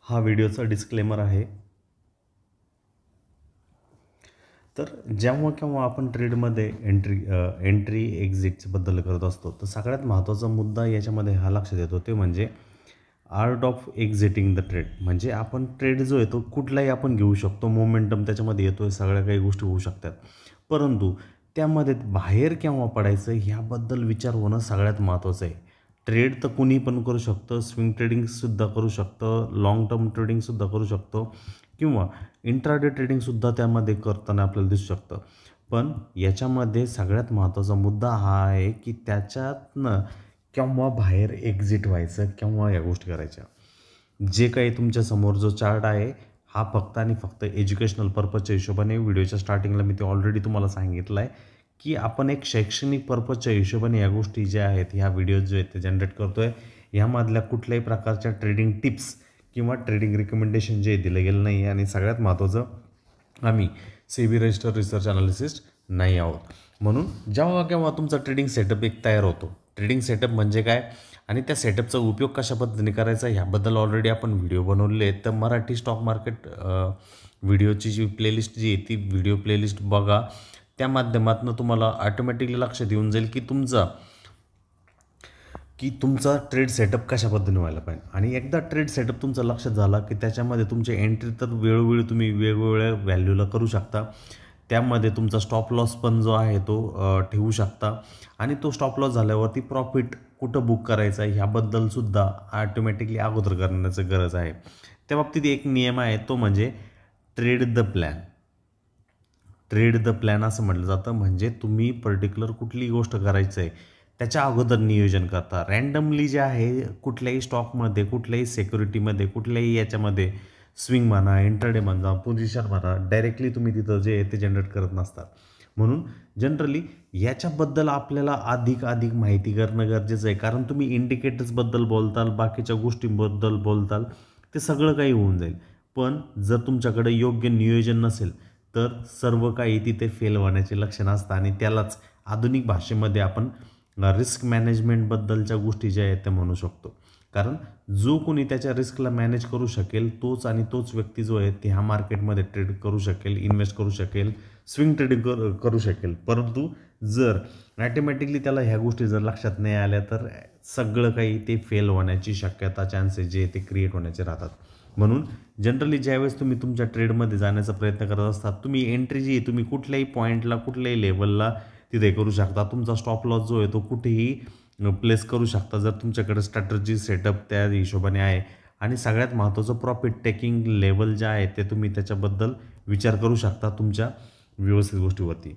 हा व्हिडिओचा डिस्क्लेमर आहे। तर जेव्हा केव्हा आपण ट्रेडमध्ये एंट्री एक्झिटबद्दल करत असतो तर सगळ्यात महत्त्वाचा मुद्दा याच्यामध्ये हा लक्षात येतो ते म्हणजे आर्ट ऑफ एक्झिटिंग द ट्रेड। म्हणजे आपण ट्रेड जो आहे तो कुठलाही आपण घेऊ शकतो, मोमेंटम त्याच्यामध्ये येतो, सगळ्या काही गोष्टी होऊ शकतात, परंतु त्यामध्ये बाहेर केव्हा पडायचं ह्याबद्दल विचार होणं सगळ्यात महत्त्वाचं आहे। ट्रेड तर कुणी पण करू शकतं, स्विंग ट्रेडिंगसुद्धा करू शकतं, लाँग टर्म ट्रेडिंगसुद्धा करू शकतो किंवा इंट्राडे ट्रेडिंगसुद्धा त्यामध्ये करताना आपल्याला दिसू शकतं। पण याच्यामध्ये सगळ्यात महत्त्वाचा मुद्दा हा आहे की त्याच्यातनं केव्हा बाहेर एक्झिट व्हायचं, केव्हा या गोष्टी करायच्या। जे काही तुमच्यासमोर जो चार्ट आहे हा फक्त आणि फक्त एज्युकेशनल पर्पजच्या हिशोबाने, व्हिडिओच्या स्टार्टिंगला मी ते ऑलरेडी तुम्हाला सांगितलं आहे की आपण एक शैक्षणिक पर्पजच्या हिशोबाने या गोष्टी ज्या आहेत ह्या व्हिडिओज जे आहेत ते जनरेट करतो आहे। ह्यामधल्या कुठल्याही प्रकारच्या ट्रेडिंग टिप्स किंवा ट्रेडिंग रिकमेंडेशन जे दिलं गेलं नाही आहे। आणि सगळ्यात महत्त्वाचं, आम्ही सेबी रजिस्टर्ड रिसर्च अनालिसिस्ट नाही आहोत। म्हणून जेव्हा केव्हा तुमचा ट्रेडिंग सेटअप एक तयार होतो, ट्रेडिंग सेटअप म्हणजे काय आणि त्या सेटअपचा उपयोग कशा पद्धतीने करायचा ह्याबद्दल ऑलरेडी आपण व्हिडिओ बनवले आहेत। तर मराठी स्टॉक मार्केट व्हिडिओची जी प्लेलिस्ट जी आहे ती व्हिडिओ प्लेलिस्ट बघा, त्या माध्यमातून तुम्हाला ऑटोमॅटिकली लक्षात येऊन जाईल की तुमचा ट्रेड सेटअप कशा पद्धतीने व्हायला पाहिजे। आणि एकदा ट्रेड सेटअप तुमचा लक्षात झाला की त्याच्यामध्ये तुमचे एंट्री तर वेळोवेळी तुम्ही वेगवेगळ्या व्हॅल्यूला करू शकता, त्यामध्ये तुमचा स्टॉप लॉस पण जो आहे तो ठेवू शकता आणि तो स्टॉप लॉस झाल्यावरती प्रॉफिट कुठं बुक करायचा ह्याबद्दलसुद्धा ऑटोमॅटिकली अगोदर करण्याचं गरज आहे। त्या बाबतीत एक नियम आहे तो म्हणजे trade the plan. Trade the plan असं म्हटलं जातं, म्हणजे तुम्ही पर्टिक्युलर कुठली गोष्ट करायचं आहे त्याच्या अगोदर नियोजन करता। रँडमली जे आहे कुठल्याही स्टॉकमध्ये, कुठल्याही सिक्युरिटीमध्ये, कुठल्याही याच्यामध्ये स्विंग म्हणा, इंट्राडे म्हणा, पोझिशन म्हणा, डायरेक्टली तुम्ही तिथं जे आहे ते जनरेट करत नसतात। म्हणून जनरली याच्याबद्दल आपल्याला अधिक माहिती करणं गरजेचं आहे, कारण तुम्ही इंडिकेटर्सबद्दल बोलताल, बाकीच्या गोष्टींबद्दल बोलताल, ते सगळं काही होऊन जाईल, पण जर तुमच्याकडे योग्य नियोजन नसेल तर सर्व काही तिथे फेल होण्याचे लक्षण असतं। आणि त्यालाच आधुनिक भाषेमध्ये आपण रिस्क मॅनेजमेंटबद्दलच्या गोष्टी ज्या आहेत त्या म्हणू शकतो। कारण जो कोणी त्याच्या रिस्कला मॅनेज करू शकेल तोच व्यक्ती जो आहे ते ह्या मार्केटमध्ये ट्रेड करू शकेल, इन्व्हेस्ट करू शकेल, स्विंग ट्रेडिंग करू शकेल। परंतु जर ॲटोमॅटिकली त्याला ह्या गोष्टी जर लक्षात नाही आल्या तर सगळं काही ते फेल होण्याची शक्यता, चान्सेस जे ते क्रिएट होण्याचे राहतात। म्हणून जनरली ज्यावेळेस तुम्ही तुमच्या ट्रेडमध्ये जाण्याचा प्रयत्न करत असतात, तुम्ही एंट्री जी तुम्ही कुठल्याही पॉईंटला, कुठल्याही लेवलला तिथे करू शकता। तुमचा स्टॉप लॉस जो आहे तो कुठेही प्लेस करू शकता जर तुमच्याकडे स्ट्रॅटर्जी सेटअप त्या हिशोबाने आहे। आणि सगळ्यात महत्त्वाचं प्रॉफिट टेकिंग लेवल जे आहे ते तुम्ही त्याच्याबद्दल विचार करू शकता तुमच्या व्यवस्थित गोष्टीवरती।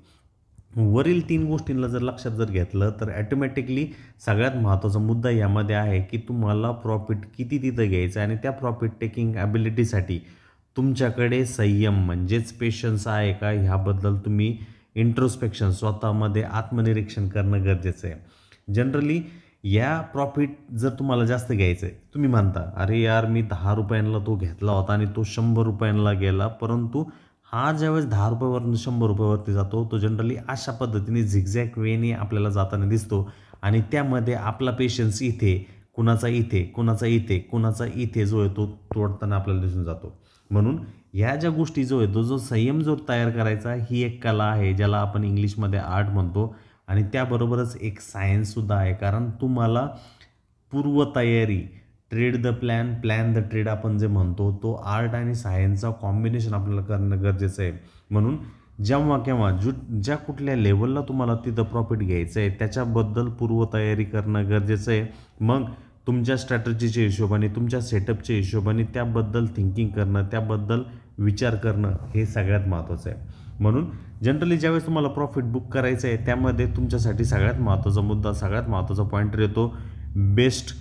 वरील 3 गोष्टींना जर लक्षात जर घेतलं तर ॲटोमॅटिकली सगळ्यात महत्त्वाचा मुद्दा यामध्ये आहे की तुम्हाला प्रॉफिट किती तिथं घ्यायचं आहे आणि त्या प्रॉफिट टेकिंग ॲबिलिटीसाठी तुमच्याकडे संयम म्हणजेच पेशन्स आहे का ह्याबद्दल तुम्ही इंट्रोस्पेक्शन, स्वतःमध्ये आत्मनिरीक्षण करणं गरजेचं आहे। जनरली या प्रॉफिट जर तुम्हाला जास्त घ्यायचं आहे, तुम्ही म्हणता अरे यार मी 10 रुपयांना तो घेतला होता आणि तो 100 रुपयांना गेला, परंतु हा ज्यावेळेस 10 रुपयावरून 100 रुपयावरती जातो तो जनरली अशा पद्धतीने झिगझॅग वेने आपल्याला जाताना दिसतो आणि त्यामध्ये आपला पेशन्स इथे, कुणाचा इथे, कुणाचा इथे, कुणाचा इथे जो आहे तो तोडताना आपल्याला दिसून जातो। म्हणून ह्या ज्या गोष्टी जो आहे तो जो संयम जो तयार करायचा ही एक कला आहे, ज्याला आपण इंग्लिशमध्ये आर्ट म्हणतो। आणि त्याबरोबरच एक सायन्ससुद्धा आहे, कारण तुम्हाला पूर्वतयारी, trade the plan, plan the trade आपण जे म्हणतो तो आर्ट आणि सायन्सचा कॉम्बिनेशन आपल्याला करणं गरजेचं आहे। म्हणून जेव्हा केव्हा ज्या कुठल्या लेवलला तुम्हाला तिथं प्रॉफिट घ्यायचं आहे त्याच्याबद्दल पूर्वतयारी करणं गरजेचं आहे। मग तुमच्या स्ट्रॅटर्जीच्या हिशोबाने, तुमच्या सेटअपच्या हिशोबाने त्याबद्दल थिंकिंग करणं, त्याबद्दल विचार करणं हे सगळ्यात महत्त्वाचं आहे। म्हणून जनरली ज्यावेळेस तुम्हाला प्रॉफिट बुक करायचं आहे त्यामध्ये तुमच्यासाठी सगळ्यात महत्त्वाचा मुद्दा, सगळ्यात महत्त्वाचा पॉईंटर येतो बेस्ट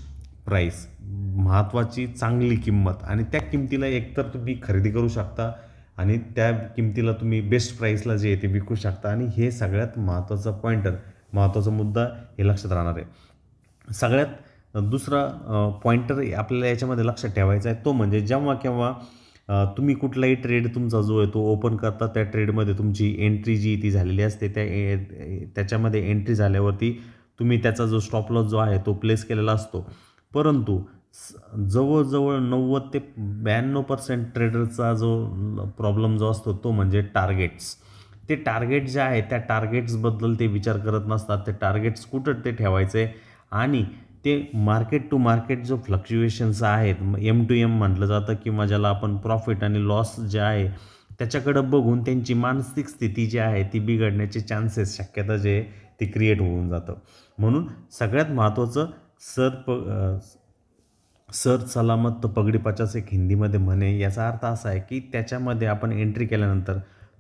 प्राईस, महत्त्वाची चांगली किंमत। आणि त्या किमतीला एकतर तुम्ही खरेदी करू शकता आणि त्या किमतीला तुम्ही बेस्ट प्राईसला जे आहे ते विकू शकता। आणि हे सगळ्यात महत्त्वाचा पॉईंटर, महत्त्वाचा मुद्दा हे लक्षात राहणार आहे। सगळ्यात दुसरा पॉईंटर आपल्याला याच्यामध्ये लक्षात ठेवायचा आहे तो म्हणजे जेव्हा केव्हा तुम्ही कुठलाही ट्रेड तुमचा जो आहे तो ओपन करता, त्या ट्रेडमध्ये तुमची एंट्री जी ती झालेली असते, त्याच्यामध्ये एंट्री झाल्यावरती तुम्ही त्याचा जो स्टॉप लॉस जो आहे तो प्लेस केलेला असतो, परंतु जवळजवळ 90 ते 92% ट्रेडरचा जो प्रॉब्लेम जो असतो तो म्हणजे टार्गेट्स. ते टार्गेट जे आहे त्या टार्गेट्सबद्दल ते विचार करत नसतात. ते टार्गेट्स कुठं ते ठेवायचे आणि ते मार्केट टू मार्केट जो फ्लक्च्युएशन्स आहेत, M2M म्हटलं जातं किंवा ज्याला आपण प्रॉफिट आणि लॉस जे आहे त्याच्याकडं बघून त्यांची मानसिक स्थिती जी आहे ती बिघडण्याचे चान्सेस, शक्यता जे आहे ती क्रिएट होऊन जातं. म्हणून सगळ्यात महत्त्वाचं सर सलामत तो पगडी पचास एक हिंदीमध्ये म्हणे. याचा अर्थ असा आहे की त्याच्यामध्ये आपण एंट्री केल्यानंतर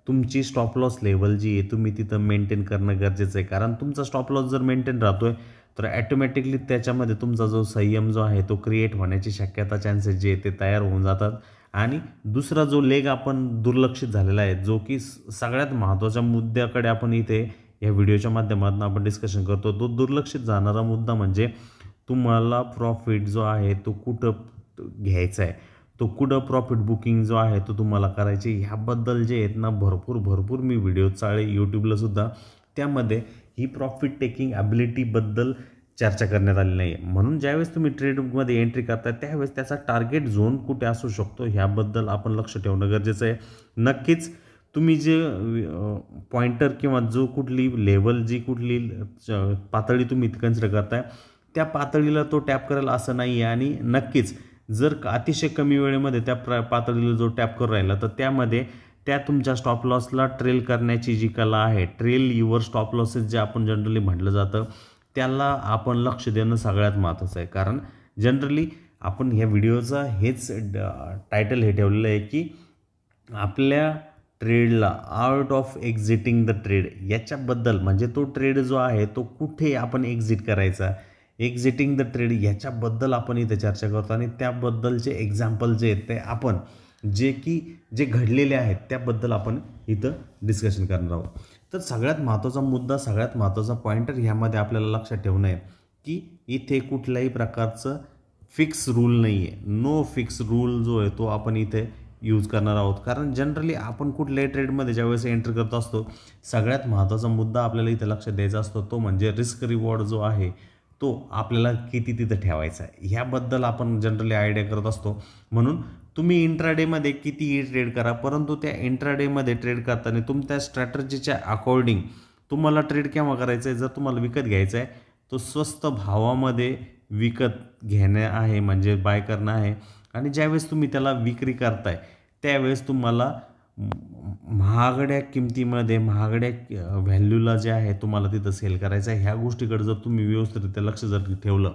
तुमची स्टॉप लॉस लेवल जी आहे तुम्ही तिथं मेंटेन करणं गरजेचं आहे. कारण तुमचा स्टॉप लॉस जर मेंटेन राहतोय तर ॲटोमॅटिकली त्याच्यामध्ये तुमचा जो संयम जो आहे तो क्रिएट होण्याची शक्यता, चान्सेस जे आहे ते तयार होऊन जातात. आणि दुसरा जो लेग आपण दुर्लक्षित झालेला आहे, जो की सगळ्यात महत्त्वाच्या मुद्द्याकडे आपण इथे या व्हिडिओच्या माध्यमातून आपण डिस्कशन करतो, तो दुर्लक्षित जाणारा मुद्दा म्हणजे तुम्हाला प्रॉफिट जो आहे तो कुठं घ्यायचा आहे, तो कुठं प्रॉफिट बुकिंग जो आहे तो तुम्हाला करायचे. ह्याबद्दल जे आहेत ना भरपूर मी व्हिडिओ चाळे यूट्यूबलासुद्धा, त्यामध्ये ही प्रॉफिट टेकिंग ॲबिलिटीबद्दल चर्चा करण्यात आली नाही आहे. म्हणून ज्यावेळेस तुम्ही ट्रेडमध्ये एंट्री करता त्यावेळेस त्याचा टार्गेट झोन कुठे असू शकतो ह्याबद्दल आपण लक्ष ठेवणं गरजेचं आहे. नक्कीच तुम्ही जे पॉइंटर किंवा जो कुठली लेवल, जी कुठली पातळी तुम्ही कन्सिडर करताय त्या पातळीला तो टॅप करेल असं नाही आहे. आणि नक्कीच जर अतिशय कमी वेळेमध्ये त्या पातळीला जो टॅप करून राहिला तर त्यामध्ये त्या तुमच्या स्टॉप लॉसला ट्रेल करण्याची जी कला आहे, ट्रेल युअर स्टॉप लॉसेस जे आपण जनरली म्हटलं जातं, त्याला आपण लक्ष देणं सगळ्यात महत्त्वाचं आहे. कारण जनरली आपण ह्या व्हिडिओचा हेच टायटल हे ठेवलेलं आहे की आपल्या ट्रेडला आर्ट ऑफ एक्झिटिंग द ट्रेड, याच्याबद्दल म्हणजे तो ट्रेड जो आहे तो कुठे आपण एक्झिट करायचा, एक्झिटिंग द ट्रेड याच्याबद्दल आपण इथे चर्चा करतो. आणि त्याबद्दलचे एक्झाम्पल जे आहेत ते आपण जे घडलेले आहेत त्याबद्दल आपण इथं डिस्कशन करणार आहोत. तर सगळ्यात महत्त्वाचा मुद्दा, सगळ्यात महत्त्वाचा पॉइंटर ह्यामध्ये आपल्याला लक्षात ठेवणं आहे की इथे कुठल्याही प्रकारचं फिक्स रूल नाही आहे. नो फिक्स रूल जो आहे तो आपण इथे यूज करणार आहोत. कारण जनरली आपण कुठल्याही ट्रेडमध्ये ज्यावेळेस एंटर करत असतो सगळ्यात महत्त्वाचा मुद्दा आपल्याला इथे लक्षात द्यायचा असतो तो म्हणजे रिस्क रिवॉर्ड जो आहे तो आपल्याला किती तिथं ठेवायचा आहे ह्याबद्दल आपण जनरली आयडिया करत असतो. म्हणून तुम्ही इंट्राडेमध्ये कितीही ट्रेड करा, परंतु त्या इंट्राडेमध्ये ट्रेड करताना तुमच्या स्ट्रॅटर्जीच्या अकॉर्डिंग तुम्हाला ट्रेड केव्हा करायचं आहे, जर तुम्हाला विकत घ्यायचं आहे तो स्वस्त भावामध्ये विकत घेणं आहे म्हणजे बाय करणं आहे. आणि ज्यावेळेस तुम्ही त्याला विक्री करताय त्यावेळेस तुम्हाला महागड्या किमतीमध्ये, महागड्या व्हॅल्यूला जे आहे तुम्हाला तिथं सेल करायचं आहे. ह्या गोष्टीकडे जर तुम्ही व्यवस्थितरित्या लक्ष जर ठेवलं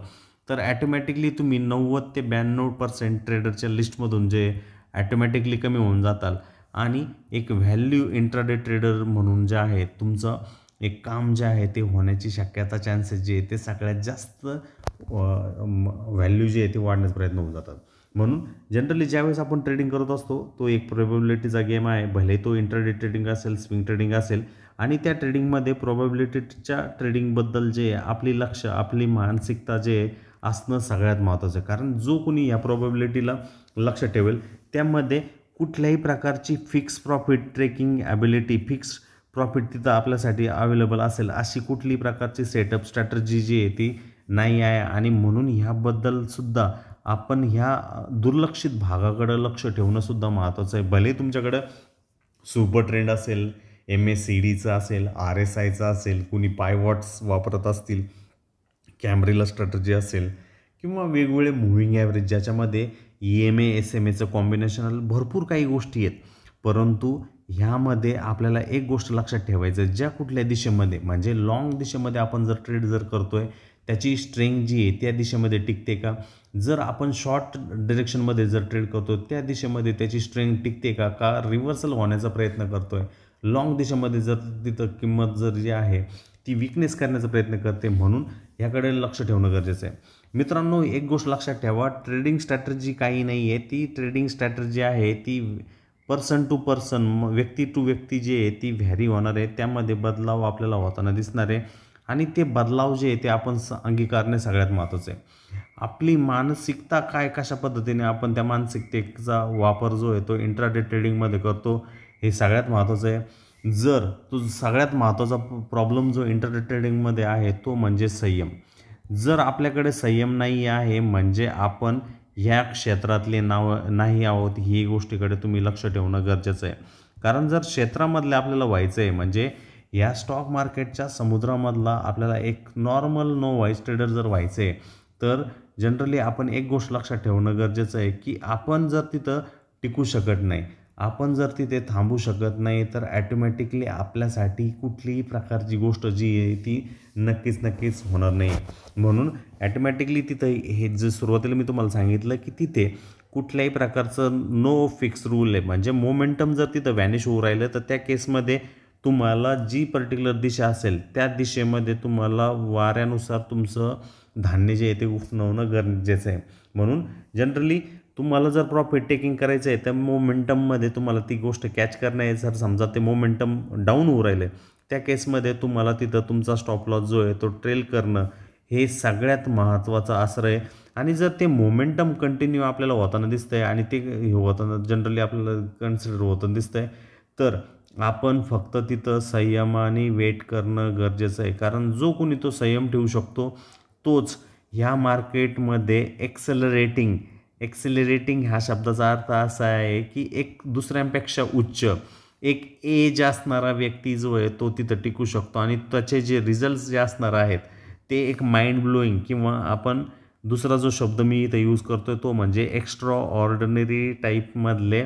तर ॲटोमॅटिकली तुम्ही 90 ते 92% ट्रेडरच्या लिस्टमधून जे ॲटोमॅटिकली कमी होऊन जाताल. आणि एक व्हॅल्यू इंट्राडे ट्रेडर म्हणून जे आहे तुमचं एक काम जे आहे ते होण्याची शक्यता, चान्सेस जे आहे ते सगळ्यात जास्त व्हॅल्यू जे आहे ते वाढण्याचा प्रयत्न होऊन जातात. म्हणून जनरली ज्यावेळेस आपण ट्रेडिंग करत असतो तो एक प्रोबॅबिलिटीचा गेम आहे. भले तो इंट्राडे ट्रेडिंग असेल, स्विंग ट्रेडिंग असेल. आणि त्या ट्रेडिंगमध्ये प्रोबॅबिलिटीच्या ट्रेडिंगबद्दल जे आपली लक्ष, आपली मानसिकता जे असणं सगळ्यात महत्त्वाचं आहे. कारण जो कोणी या प्रोबॅबिलिटीला लक्ष ठेवेल त्यामध्ये कुठल्याही प्रकारची fix profit trekking ability, fix profit तिथं आपल्यासाठी अवेलेबल असेल अशी कुठली प्रकारची सेटअप स्ट्रॅटर्जी जी आहे ती नाही आहे. आणि म्हणून ह्याबद्दलसुद्धा आपण ह्या दुर्लक्षित भागाकडं लक्ष ठेवणंसुद्धा महत्त्वाचं आहे. भले तुमच्याकडं सुपर ट्रेंड असेल, MACDचं असेल, RSIचं असेल, कुणी पायवॉट्स वापरत असतील, कॅमरेला स्ट्रॅटर्जी असेल किंवा वेगवेगळे मूव्हिंग ॲव्हरेज ज्याच्यामध्ये EMA SMAचं कॉम्बिनेशन, भरपूर काही गोष्टी आहेत. परंतु ह्यामध्ये आपल्याला एक गोष्ट लक्षात ठेवायचं, ज्या कुठल्या दिशेमध्ये म्हणजे लॉंग दिशेमध्ये आपण जर ट्रेड जर करतोय त्याची स्ट्रेंथ जी आहे त्या दिशेमध्ये टिकते का, जर आपण शॉर्ट डिरेक्शनमध्ये जर ट्रेड करतो त्या दिशेमध्ये त्याची स्ट्रेंथ टिकते का, का रिव्हर्सल होण्याचा प्रयत्न करतोय, लॉंग दिशेमध्ये जर तिथं किंमत जर जी आहे ती विकनेस करण्याचा प्रयत्न करते. म्हणून ह्याकडे लक्ष ठेवणं गरजेचं आहे. मित्रांनो, एक गोष्ट लक्षात ठेवा, ट्रेडिंग स्ट्रॅटर्जी काही नाही आहे. ती ट्रेडिंग स्ट्रॅटर्जी आहे ती पर्सन टू पर्सन, व्यक्ती टू व्यक्ती जे आहे ती व्हॅरी होणार आहे. त्यामध्ये बदलाव आपल्याला होताना दिसणार आहे. आणि ते बदलाव जे आहे ते आपण अंगीकारणे सगळ्यात महत्त्वाचं आहे. आपली मानसिकता काय, कशा पद्धतीने आपण त्या मानसिकतेचा वापर जो आहे तो इंट्राडे ट्रेडिंगमध्ये करतो हे सगळ्यात महत्त्वाचं आहे. जर तो सगळ्यात महत्त्वाचा प्रॉब्लेम जो इंट्राडे ट्रेडिंगमध्ये आहे तो म्हणजे संयम. जर आपल्याकडे संयम नाही आहे म्हणजे आपण ह्या क्षेत्रातले नाही आहोत, ही गोष्टीकडे तुम्ही लक्ष ठेवणं गरजेचं आहे. कारण जर क्षेत्रामधले आपल्याला व्हायचं आहे म्हणजे या स्टॉक मार्केटच्या समुद्रामधला आपल्याला एक नॉर्मल नो व्हाईस ट्रेडर जर व्हायचं आहे तर जनरली आपण एक गोष्ट लक्षात ठेवणं गरजेचं आहे की आपण जर तिथं टिकू शकत नाही, आपण जर तिथे थांबू शकत नाही तर ॲटोमॅटिकली आपल्यासाठी कुठलीही प्रकारची गोष्ट जी आहे ती नक्कीच होणार नाही. म्हणून ॲटोमॅटिकली तिथं हे जे सुरुवातीला मी तुम्हाला सांगितलं की तिथे कुठल्याही प्रकारचं नो फिक्स रूल आहे. म्हणजे मोमेंटम जर तिथं व्हॅनिश होऊ राहिलं तर त्या केसमध्ये तुम्हाला जी पर्टिक्युलर दिशा असेल त्या दिशेमध्ये तुम्हाला वाऱ्यानुसार तुमचं धान्य जे आहे ते उफणवणं गरजेचं आहे. म्हणून जनरली तुम्हाला जर प्रॉफिट टेकिंग करायचं आहे तर मोमेंटममध्ये तुम्हाला ती गोष्ट कॅच करणं आहे. जर समजा ते मोमेंटम डाऊन होऊ राहिलं त्या केसमध्ये तुम्हाला तिथं तुमचा स्टॉप लॉस जो आहे तो ट्रेल करणं हे सगळ्यात महत्त्वाचं असर आहे. आणि जर ते मोमेंटम कंटिन्यू आपल्याला होताना दिसतं आहे आणि ते होताना जनरली आपल्याला कन्सिडर होताना दिसतं आहे तर आपण फक्त तिथं संयमाने वेट करणं गरजेचं आहे. कारण जो कोणी तो संयम ठेवू शकतो तोच ह्या मार्केटमध्ये एक्सेलरेटिंग ह्या शब्दाचा अर्थ असा आहे की एक दुसऱ्यांपेक्षा उच्च एक एज असणारा व्यक्ती जो आहे तो तिथं टिकू शकतो आणि त्याचे जे रिझल्ट्स जे असणार आहेत ते एक माइंड ब्लोईंग किंवा आपण दुसरा जो शब्द मी इथं यूज करतो तो म्हणजे एक्स्ट्रा ऑर्डिनरी टाईपमधले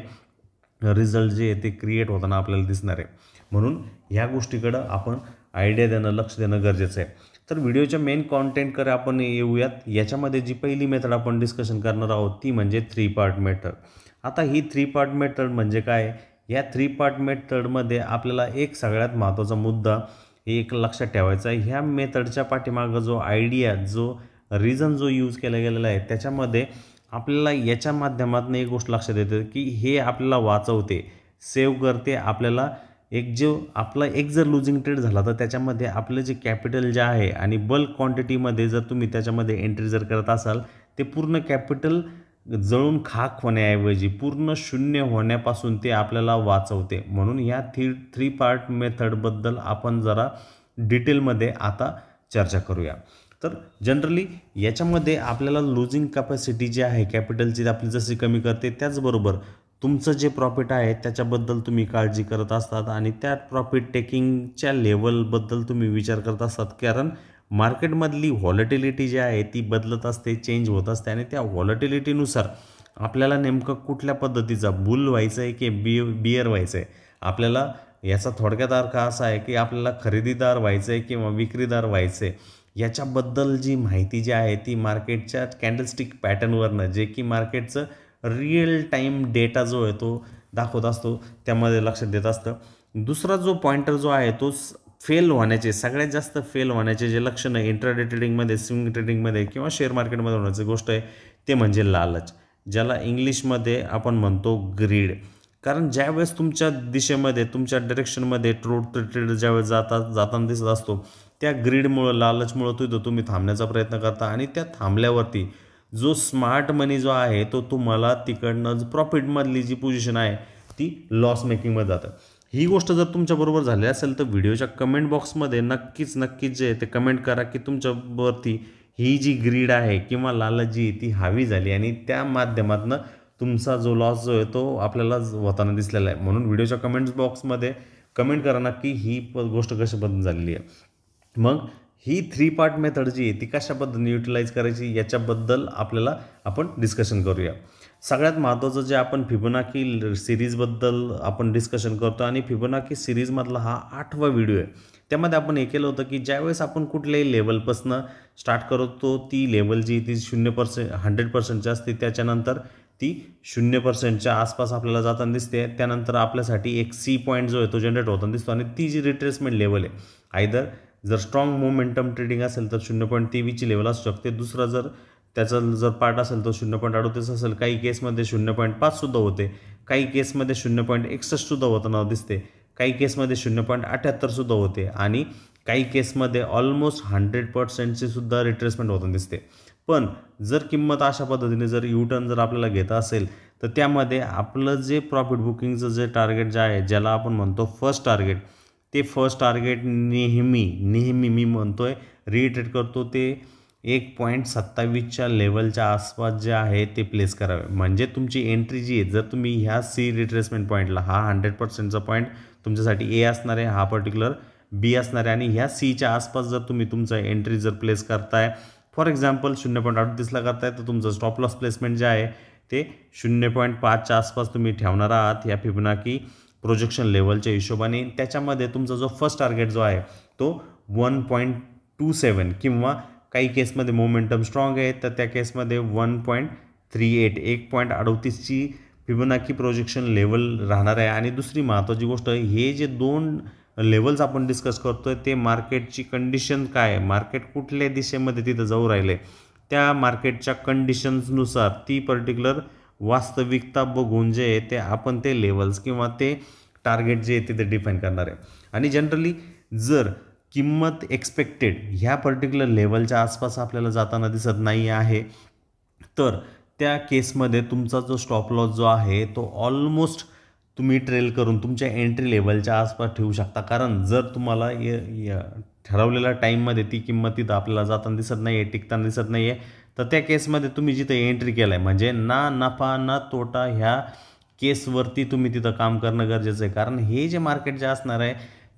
रिझल्ट जे आहे ते क्रिएट होताना आपल्याला दिसणार आहे. म्हणून ह्या गोष्टीकडं आपण आयडिया देणं, लक्ष देणं गरजेचं आहे. तर व्हिडिओच्या मेन कॉन्टेंटकडे आपण येऊयात. याच्यामध्ये जी पहिली मेथड आपण डिस्कशन करणार आहोत ती म्हणजे 3 पार्ट मेथड. आता ही 3 पार्ट मेथड म्हणजे काय? या 3 पार्ट मेथडमध्ये आपल्याला एक सगळ्यात महत्त्वाचा मुद्दा एक लक्षात ठेवायचा आहे. ह्या मेथडच्या पाठीमागं जो आयडिया, जो रिझन जो यूज केला गेलेला आहे त्याच्यामध्ये आपल्याला याच्या माध्यमातून एक गोष्ट लक्षात येते की हे आपल्याला वाचवते, सेव्ह करते. आपल्याला आपला जर लुझिंग ट्रेड झाला तर त्याच्यामध्ये आपलं जे कॅपिटल जे आहे आणि बल्क क्वांटिटीमध्ये जर तुम्ही त्याच्यामध्ये एंट्री जर करत असाल ते पूर्ण कॅपिटल जळून खाक होण्याऐवजी पूर्ण शून्य होण्यापासून ते आपल्याला वाचवते. म्हणून ह्या 3 पार्ट मेथडबद्दल आपण जरा डिटेलमध्ये आता चर्चा करूया. तर जनरली याच्यामध्ये आपल्याला लुझिंग कॅपॅसिटी जी आहे कॅपिटलची आपली जशी कमी करते त्याचबरोबर तुमचं जे प्रॉफिट आहे त्याच्याबद्दल तुम्ही काळजी करत असतात आणि त्या प्रॉफिट टेकिंगच्या लेवलबद्दल तुम्ही विचार करत असतात. कारण मार्केटमधली व्हॉलॅटिलिटी जी आहे ती बदलत असते, चेंज होत असते आणि त्या व्हॉलॅटिलिटीनुसार आपल्याला नेमकं कुठल्या पद्धतीचा बुल व्हायचं आहे की बियर व्हायचं आहे. आपल्याला याचा थोडक्यात अर्थ असा आहे की आपल्याला खरेदीदार व्हायचं आहे किंवा विक्रीदार व्हायचं आहे. याच्याबद्दल जी माहिती जी आहे ती मार्केटच्या कॅन्डलस्टिक पॅटर्नवरनं जे की मार्केटचं रिअल टाईम डेटा जो आहे तो दाखवत असतो त्यामध्ये लक्षात देत असतं. दुसरा जो पॉइंटर जो आहे तो सगळ्यात जास्त फेल होण्याचे जे लक्षणं इंट्राडे ट्रेडिंगमध्ये, स्विंग ट्रेडिंगमध्ये किंवा शेअर मार्केटमध्ये होण्याची गोष्ट आहे ते म्हणजे लालच, ज्याला इंग्लिशमध्ये आपण म्हणतो ग्रीड. कारण ज्यावेळेस तुमच्या दिशेमध्ये, तुमच्या डायरेक्शनमध्ये ट्रेड ज्यावेळेस जाताना दिसत असतो त्या ग्रीडमुळं, लालचमुळं तुम्ही थांबण्याचा प्रयत्न करता आणि त्या थांबल्यावरती जो स्मार्ट मनी जो आहे तो तुम्हाला तिकडनं प्रॉफिटमधली जी पोझिशन आहे ती लॉस मेकिंगमध्ये जातं. ही गोष्ट जर तुमच्याबरोबर झाली असेल तर व्हिडिओच्या कमेंट बॉक्समध्ये नक्कीच जे ते कमेंट करा की तुमच्यावरती ही जी ग्रीड आहे किंवा लालच जी ती हावी झाली आणि त्या माध्यमातून तुमचा जो लॉस जो आहे तो आपल्याला होताना दिसलेला आहे. म्हणून व्हिडिओच्या कमेंट्स बॉक्समध्ये कमेंट करा नक्की ही गोष्ट कशा पद्धतीने झालेली आहे. मग ही 3 पार्ट मेथड जी आहे ती कशा पद्धतीने युटिलाइज करायची याच्याबद्दल आपण डिस्कशन करूया. सगळ्यात महत्त्वाचं जे आपण फिबोनाची सिरीजबद्दल आपण डिस्कशन करतो आणि फिबोनाची सिरीजमधला हा 8वा व्हिडिओ आहे. त्यामध्ये आपण हे केलं होतं की ज्यावेळेस आपण कुठल्याही लेवलपासून स्टार्ट करतो ती लेवल जी ती 0% 100%ची असते, त्याच्यानंतर ती 0%च्या आसपास आपल्याला जाताना दिसते. त्यानंतर आपल्यासाठी एक सी पॉईंट जो आहे तो जनरेट होताना दिसतो आणि ती जी रिट्रेसमेंट लेवल आहे आयदर जर स्ट्रॉंग मोमेंटम ट्रेडिंग असेल तर 0.23ची लेवल असू शकते. दुसरा जर त्याचा जर पार्ट असेल तर 0.38 असेल, काही केसमध्ये 0.5 सुद्धा होते, काही केसमध्ये 0.61 सुद्धा होताना दिसते, काही केसमध्ये 0.78 सुद्धा होते आणि काही केसमध्ये ऑलमोस्ट 100%ची सुद्धा रिट्रेसमेंट होताना दिसते. पण जर किंमत अशा पद्धतीने जर युटर्न जर आपल्याला घेता असेल तर त्यामध्ये आपलं जे प्रॉफिट बुकिंगचं जे टार्गेट जे आहे ज्याला आपण म्हणतो फर्स्ट टार्गेट, ते फर्स्ट टार्गेट नेहमी मी म्हणतोय, रिइटरेट करतो, ते 1.27च्या लेवलच्या आसपास जे आहे ते प्लेस करावे. म्हणजे तुमची एंट्री जी आहे, जर तुम्ही ह्या सी रिट्रेसमेंट पॉईंटला, हा 100%चा पॉईंट तुमच्यासाठी ए असणार आहे, हा पर्टिक्युलर बी असणार आहे, आणि ह्या सीच्या आसपास जर तुम्ही तुमचं एंट्री जर प्लेस करताय, फॉर एक्झाम्पल 0.38ला करताय, तर तुमचं स्टॉप लॉस प्लेसमेंट जे आहे ते 0.5च्या आसपास तुम्ही ठेवणार आहात या फिबोनाची प्रोजेक्शन लेवलच्या हिशोबाने. त्याच्यामध्ये तुमचा जो फर्स्ट टार्गेट जो आहे तो 1.27 किंवा काही केसमध्ये मोमेंटम स्ट्रॉंग आहे तर त्या केसमध्ये 1.38 1.38ची फिबोनाची प्रोजेक्शन लेवल राहणार आहे. आणि दुसरी महत्त्वाची गोष्ट, हे जे दोन लेवल्स आपण डिस्कस करतोय ते मार्केटची कंडिशन काय आहे, मार्केट कुठल्या दिशेमध्ये तिथं जाऊ राहिले, त्या मार्केटच्या कंडिशन्सनुसार ती पर्टिक्युलर वास्तविकता बघून जे आहे ते आपण ते लेवल्स किंवा ते टार्गेट जे आहे तिथे डिफाईन करणार आहे. आणि जनरली जर किंमत एक्सपेक्टेड ह्या पर्टिक्युलर लेवलच्या आसपास आपल्याला जाताना दिसत नाही आहे तर त्या केसमध्ये तुमचा जो स्टॉप लॉस जो आहे तो ऑलमोस्ट तुम्ही ट्रेल करून तुमच्या एंट्री लेवलच्या आसपास ठेवू शकता. कारण जर तुम्हाला ठरवलेल्या टाईममध्ये ती किंमत तिथं आपल्याला जाताना दिसत नाही आहे, टिकताना दिसत नाही आहे, तर त्या केसमध्ये तुम्ही जिथं एंट्री केलं आहे म्हणजे ना नफा ना तोटा ह्या केसवरती तुम्ही तिथं काम करणं गरजेचं आहे. कारण हे जे मार्केट जे असणार आहे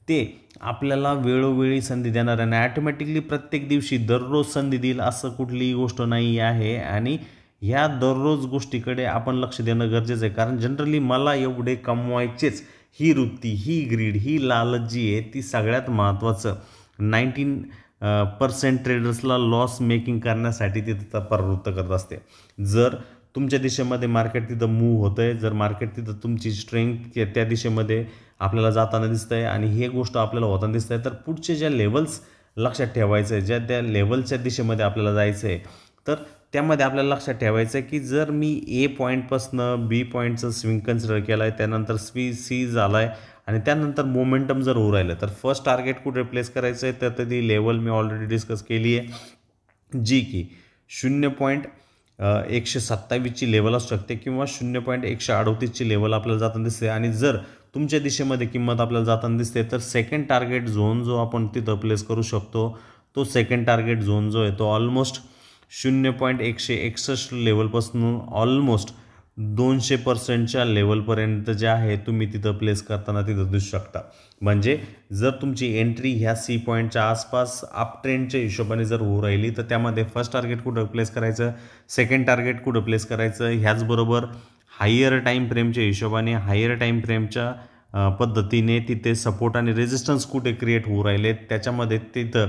ते आपल्याला वेळोवेळी संधी देणार आहे आणि ॲटोमॅटिकली प्रत्येक दिवशी दररोज संधी देईल असं कुठलीही गोष्ट नाही आहे. आणि ह्या दररोज गोष्टीकडे आपण लक्ष देणं गरजेचं आहे. कारण जनरली मला एवढे कमवायचेच, ही वृत्ती, ही ग्रीड, ही लालच जी आहे ती सगळ्यात महत्त्वाचं 19% ट्रेडर्सला लॉस मेकिंग करण्यासाठी ती तिथं प्रवृत्त करत असते. जर तुमच्या दिशेमध्ये मार्केट तिथं मूव्ह होतं आहे, जर मार्केट तिथं तुमची स्ट्रेंथ त्या दिशेमध्ये आपल्याला जाताना दिसतं आहे आणि हे गोष्ट आपल्याला होताना दिसतं आहे, तर पुढचे ज्या लेवल्स लक्षात ठेवायचं आहे, ज्या त्या लेवलच्या दिशेमध्ये आपल्याला जायचं आहे, तर त्यामध्ये आपल्याला लक्षात ठेवायचं आहे की जर मी ए पॉईंटपासनं बी पॉईंटचं स्विंग कन्सिडर केलं आहे, त्यानंतर सी झाला आहे आणि त्यानंतर मोमेंटम जर होऊ राहिलं तर फर्स्ट टार्गेट कुठे प्लेस करायचं आहे तर ती लेवल मी ऑलरेडी डिस्कस केली आहे, जी की 0.127ची लेवल असू शकते किंवा 0.138ची लेवल आपल्याला जाताना दिसते. आणि जर तुमच्या दिशेमध्ये किंमत आपल्याला जाताना दिसते तर सेकंड टार्गेट झोन जो आपण तिथं प्लेस करू शकतो तो सेकंड टार्गेट झोन जो आहे तो ऑलमोस्ट 0.161 लेवलपासून ऑलमोस्ट 200%च्या लेवलपर्यंत जे आहे तुम्ही तिथं प्लेस करताना तिथं दिसू शकता. म्हणजे जर तुमची एंट्री ह्या सी पॉईंटच्या आसपास अप ट्रेंडच्या हिशोबाने जर होऊ राहिली तर त्यामध्ये फर्स्ट टार्गेट कुठं प्लेस करायचं, सेकंड टार्गेट कुठं प्लेस करायचं, ह्याचबरोबर हायर टाईम फ्रेमच्या हिशोबाने हायर टाईम फ्रेमच्या पद्धतीने तिथे सपोर्ट आणि रेजिस्टन्स कुठे क्रिएट होऊ राहिले, त्याच्यामध्ये तिथं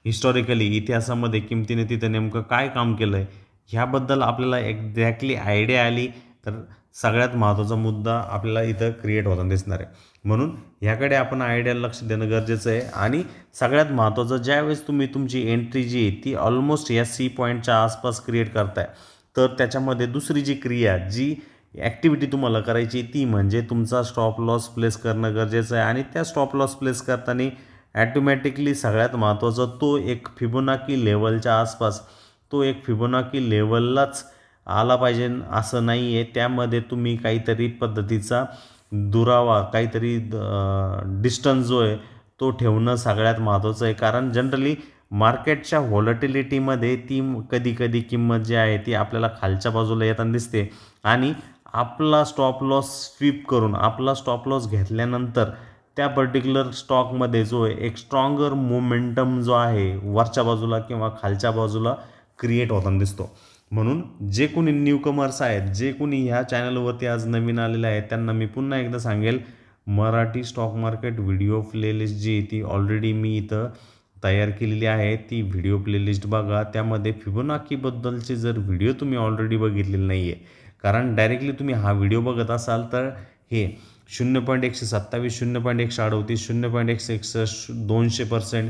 हिस्टॉरिकली इतिहासामध्ये किमतीने तिथं नेमकं काय काम केलं आहे ह्याबद्दल आपल्याला एक्झॅक्टली आयडिया आली तर सगळ्यात महत्त्वाचा मुद्दा आपल्याला इथं क्रिएट होताना दिसणार आहे. म्हणून ह्याकडे आपण आयडियाला लक्ष देणं गरजेचं आहे. आणि सगळ्यात महत्त्वाचं, ज्यावेळेस तुम्ही तुमची एंट्री जी आहे ती ऑलमोस्ट या सी पॉईंटच्या आसपास क्रिएट करताय तर त्याच्यामध्ये दुसरी जी क्रिया, जी ॲक्टिव्हिटी तुम्हाला करायची ती म्हणजे तुमचा स्टॉप लॉस प्लेस करणं गरजेचं आहे. आणि त्या स्टॉप लॉस प्लेस करताना ॲटोमॅटिकली सगळ्यात महत्त्वाचा तो एक फिबोनाची लेवलच्या आसपास, तो एक फिबोनाची लेवललाच आला पाहिजे असं नाही आहे. त्यामध्ये तुम्ही काहीतरी पद्धतीचा दुरावा, काहीतरी डिस्टन्स जो आहे तो ठेवणं सगळ्यात महत्त्वाचं आहे. कारण जनरली मार्केटच्या व्हॉलॅटिलिटीमध्ये ती कधी किंमत जी आहे ती आपल्याला खालच्या बाजूला येताना दिसते आणि आपला स्टॉप लॉस स्वीप करून आपला स्टॉप लॉस घेतल्यानंतर त्या पर्टिक्युलर स्टॉकमध्ये जो आहे एक स्ट्रॉंगर मोमेंटम जो आहे वरच्या बाजूला किंवा खालच्या बाजूला क्रिएट होताना दिसतो. म्हणून जे कोणी न्यूकमर्स आहेत, जे कोणी ह्या चॅनलवरती आज नवीन आलेले आहेत, त्यांना मी पुन्हा एकदा सांगेल, Marathi stock market video playlist जी ती ऑलरेडी मी इथं तयार केलेली आहे. ती व्हिडिओ प्लेलिस्ट बघा. त्यामध्ये फिबोनाकीबद्दलचे जर व्हिडिओ तुम्ही ऑलरेडी बघितलेले नाही आहे, कारण डायरेक्टली तुम्ही हा व्हिडिओ बघत असाल तर हे 0.127, 0.138, 0.161, 200%,